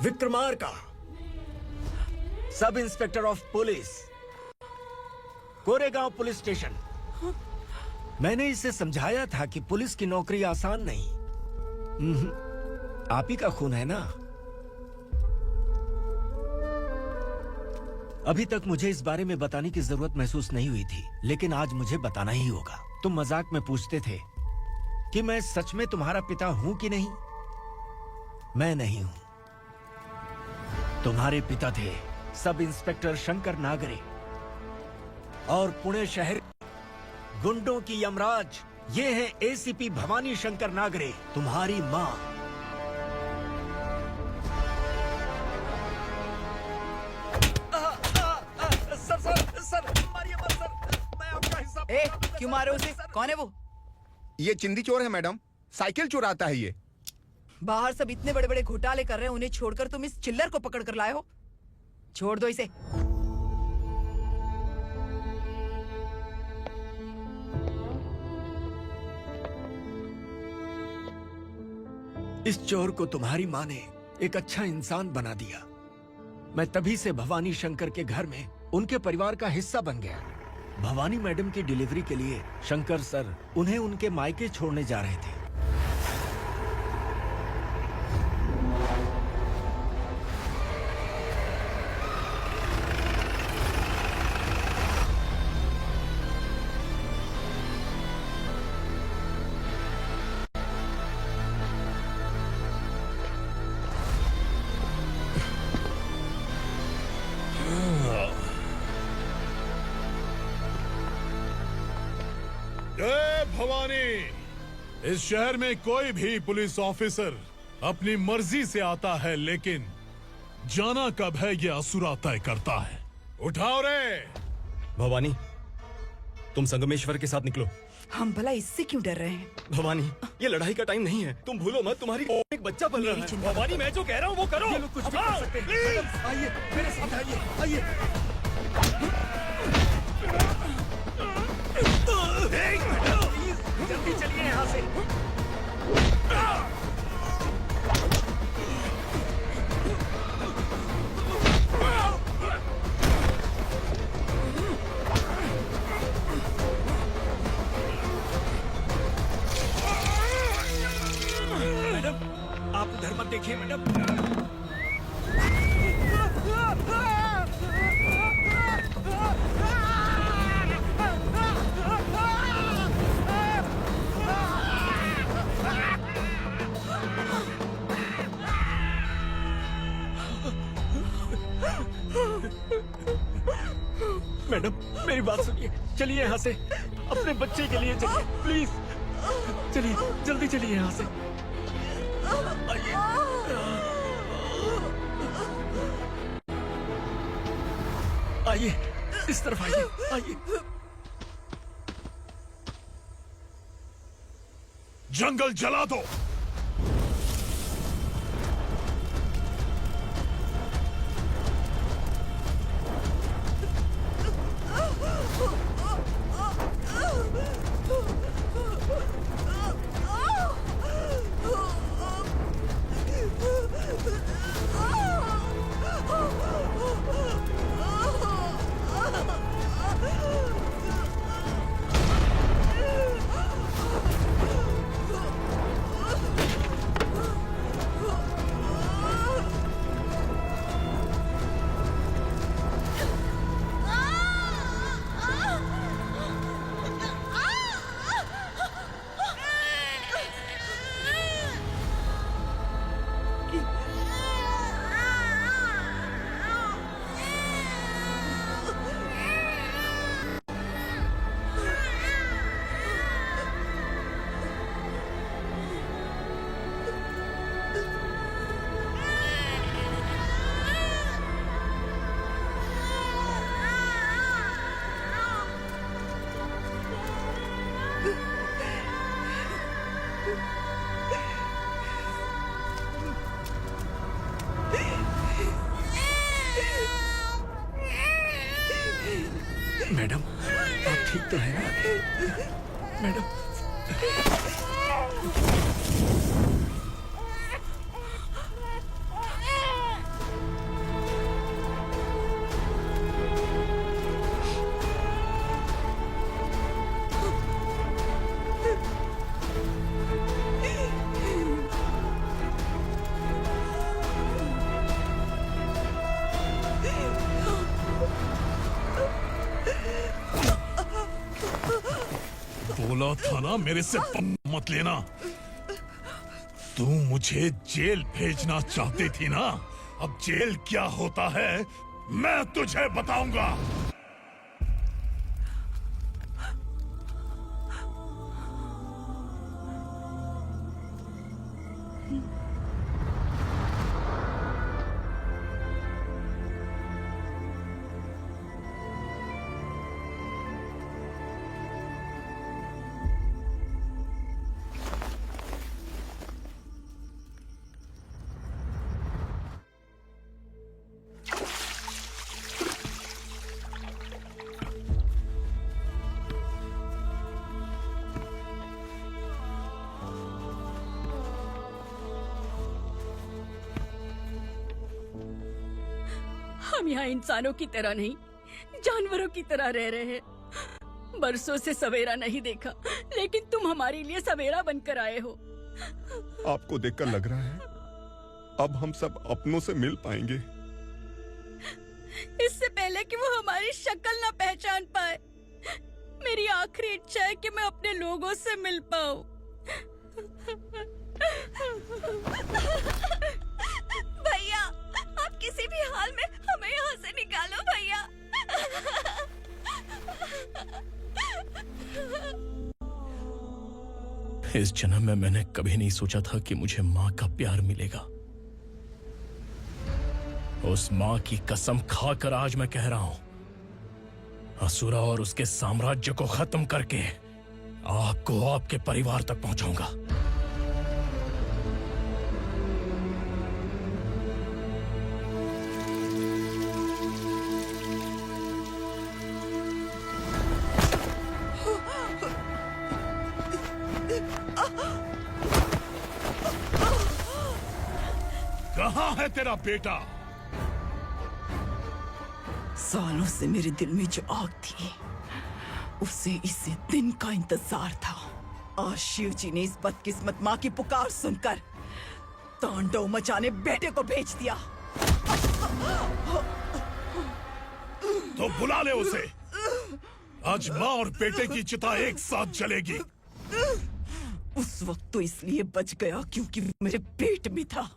Vikramarka, sub inspector of police, Koregaon police station. मैंने इसे समझाया था कि पुलिस की नौकरी आसान नहीं। आप ही का खून है ना। अभी तक मुझे इस बारे में बताने की जरूरत महसूस नहीं हुई थी, लेकिन आज मुझे बताना ही होगा। तुम मजाक में पूछते थे कि मैं सच में तुम्हारा पिता हूं कि नहीं। मैं नहीं हूं। तुम्हारे पिता थे सब इंस्पेक्टर शंकर नागरे, और पुणे शहर गुंडों की यमराज ये है एसीपी भवानी शंकर नागरे, तुम्हारी मां। सर, मारिए मत सर, मैं आपका हिस्सा। क्यों मारे उसे? कौन है वो? ये चिंदी चोर है मैडम, साइकिल चुराता है ये। बाहर सब इतने बड़े बड़े घोटाले कर रहे हैं, उन्हें छोड़कर तुम इस चिल्लर को पकड़ कर लाए हो। छोड़ दो इसे। इस चोर को तुम्हारी माँ ने एक अच्छा इंसान बना दिया। मैं तभी से भवानी शंकर के घर में उनके परिवार का हिस्सा बन गया। भवानी मैडम की डिलीवरी के लिए शंकर सर उन्हें उनके मायके छोड़ने जा रहे थे। जय भवानी। इस शहर में कोई भी पुलिस ऑफिसर अपनी मर्जी से आता है, लेकिन जाना कब है ये असुरा तय करता है। उठाओ रे। भवानी, तुम संगमेश्वर के साथ निकलो। हम भला इससे क्यों डर रहे हैं? भवानी, ये लड़ाई का टाइम नहीं है। तुम भूलो मत, तुम्हारी एक बच्चा पल रहा है। भवानी, मैं जो कह रहा हूँ वो करो। ये लोग कुछ भी कर सकते हैं। मैडम, आइए मेरे साथ आइए, आइए। जल्दी चलिए यहाँ से। मैडम, आप उधर मत देखिए मैडम। मैडम, मेरी बात सुनिए। चलिए यहाँ से, अपने बच्चे के लिए चलिए, प्लीज। चलिए, जल्दी चलिए यहाँ से। आइए, इस तरफ आइए, आइए। जंगल जला दो। मैडम, आप ठीक तो है ना? मैडम, बोला था ना मेरे से मत लेना। तू मुझे जेल भेजना चाहती थी ना, अब जेल क्या होता है मैं तुझे बताऊंगा। हम यहाँ इंसानों की तरह नहीं, जानवरों की तरह रह रहे हैं। बरसों से सवेरा नहीं देखा, लेकिन तुम हमारे लिए सवेरा बनकर आए हो। आपको देखकर लग रहा है अब हम सब अपनों से मिल पाएंगे। इससे पहले कि वो हमारी शक्ल ना पहचान पाए, मेरी आखिरी इच्छा है कि मैं अपने लोगों से मिल पाऊं। भैया, आप किसी भी हाल में हमें यहाँ से निकालो भैया। इस जन्म में मैंने कभी नहीं सोचा था कि मुझे माँ का प्यार मिलेगा। उस माँ की कसम खाकर आज मैं कह रहा हूं, असुरा और उसके साम्राज्य को खत्म करके आपको आपके परिवार तक पहुंचाऊंगा। कहाँ है तेरा बेटा? सालों से मेरे दिल में जो आग थी, उसे इसी दिन का इंतजार था। आज शिव जी ने इस बदकिस्मत माँ की पुकार सुनकर तांडव मचाने बेटे को भेज दिया। तो बुला ले उसे। आज माँ और बेटे की चिता एक साथ जलेगी। उस वक्त तो इसलिए बच गया क्योंकि मेरे पेट में था,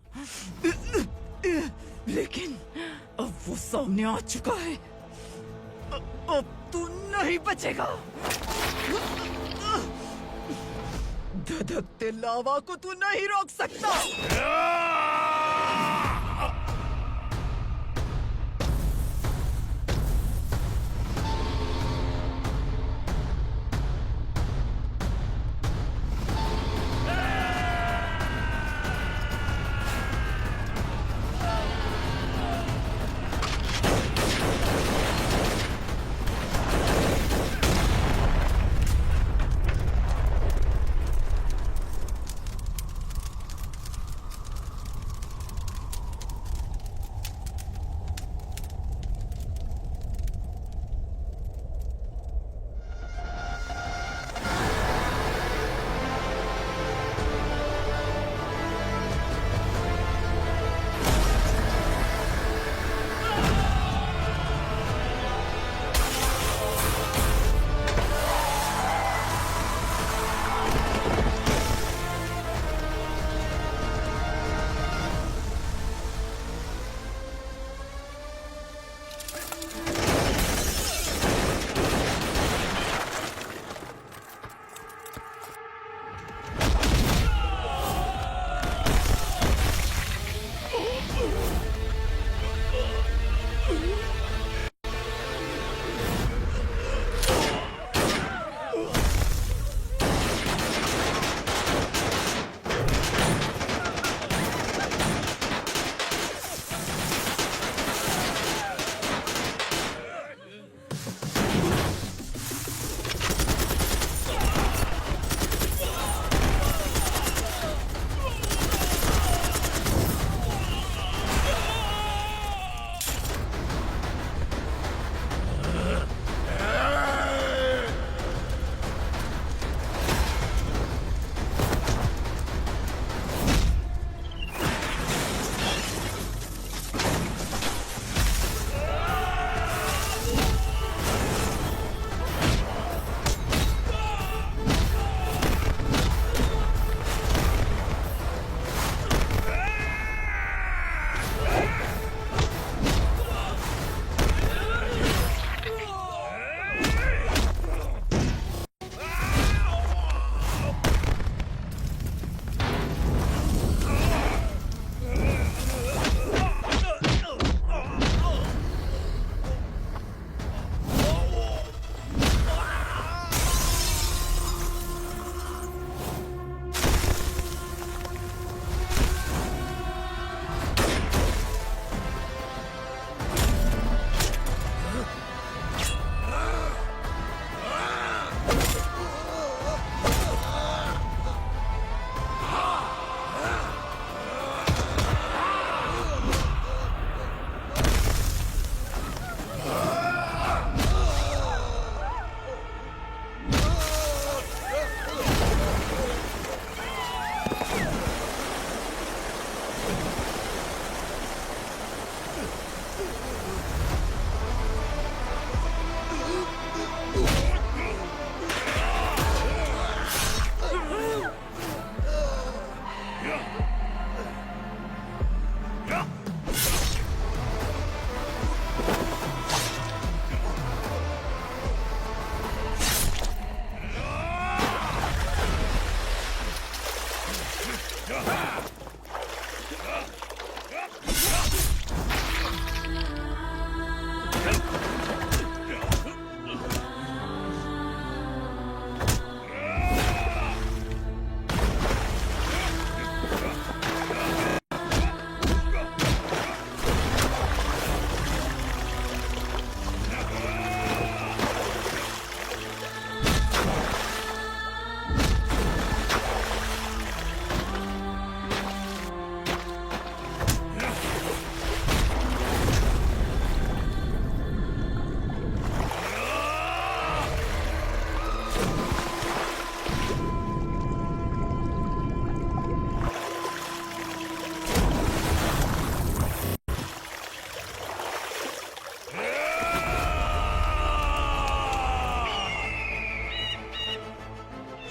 लेकिन अब वो सामने आ चुका है। अब तू नहीं बचेगा। धधकते लावा को तू नहीं रोक सकता।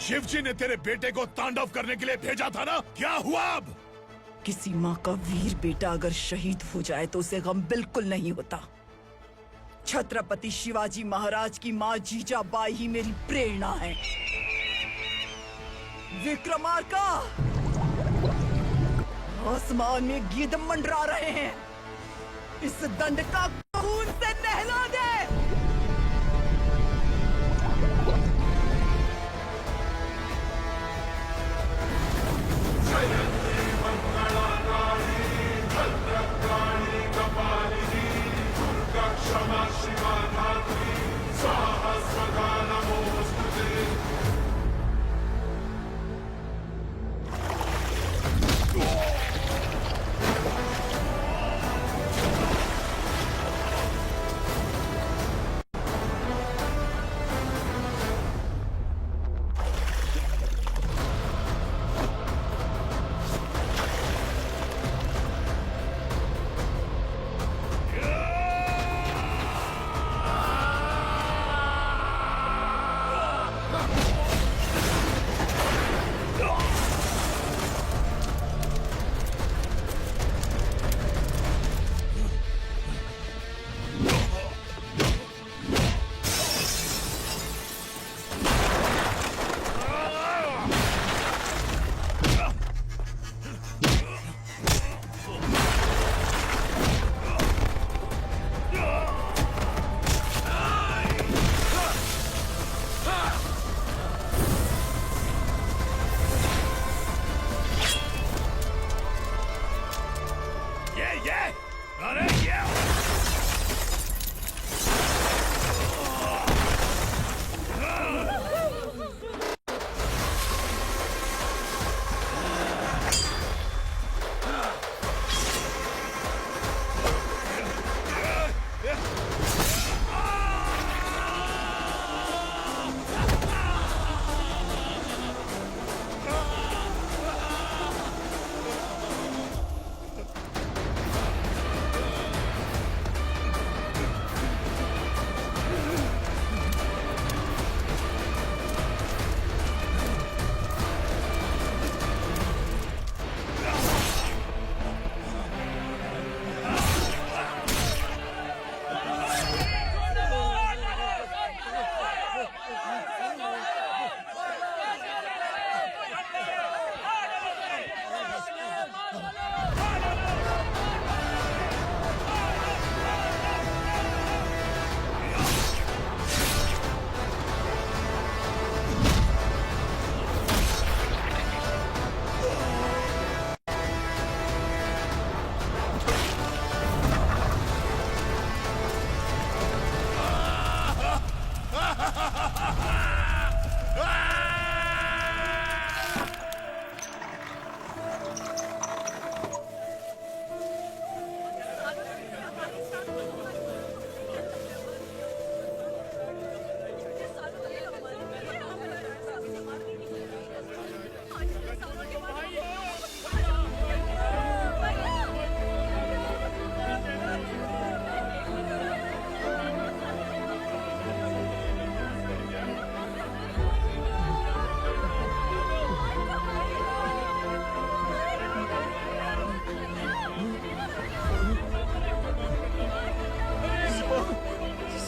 शिवजी ने तेरे बेटे को तांडव करने के लिए भेजा था ना, क्या हुआ अब? किसी माँ का वीर बेटा अगर शहीद हो जाए तो उसे गम बिल्कुल नहीं होता। छत्रपति शिवाजी महाराज की माँ जीजाबाई ही मेरी प्रेरणा है। विक्रमार्का, आसमान में गिद्ध मंडरा रहे हैं, इस दंड का खून से नहला दे।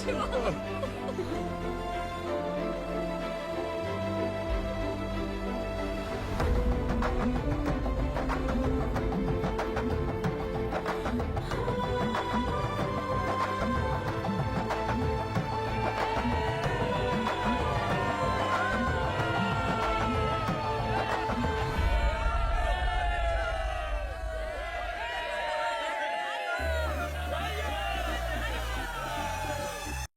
शिवा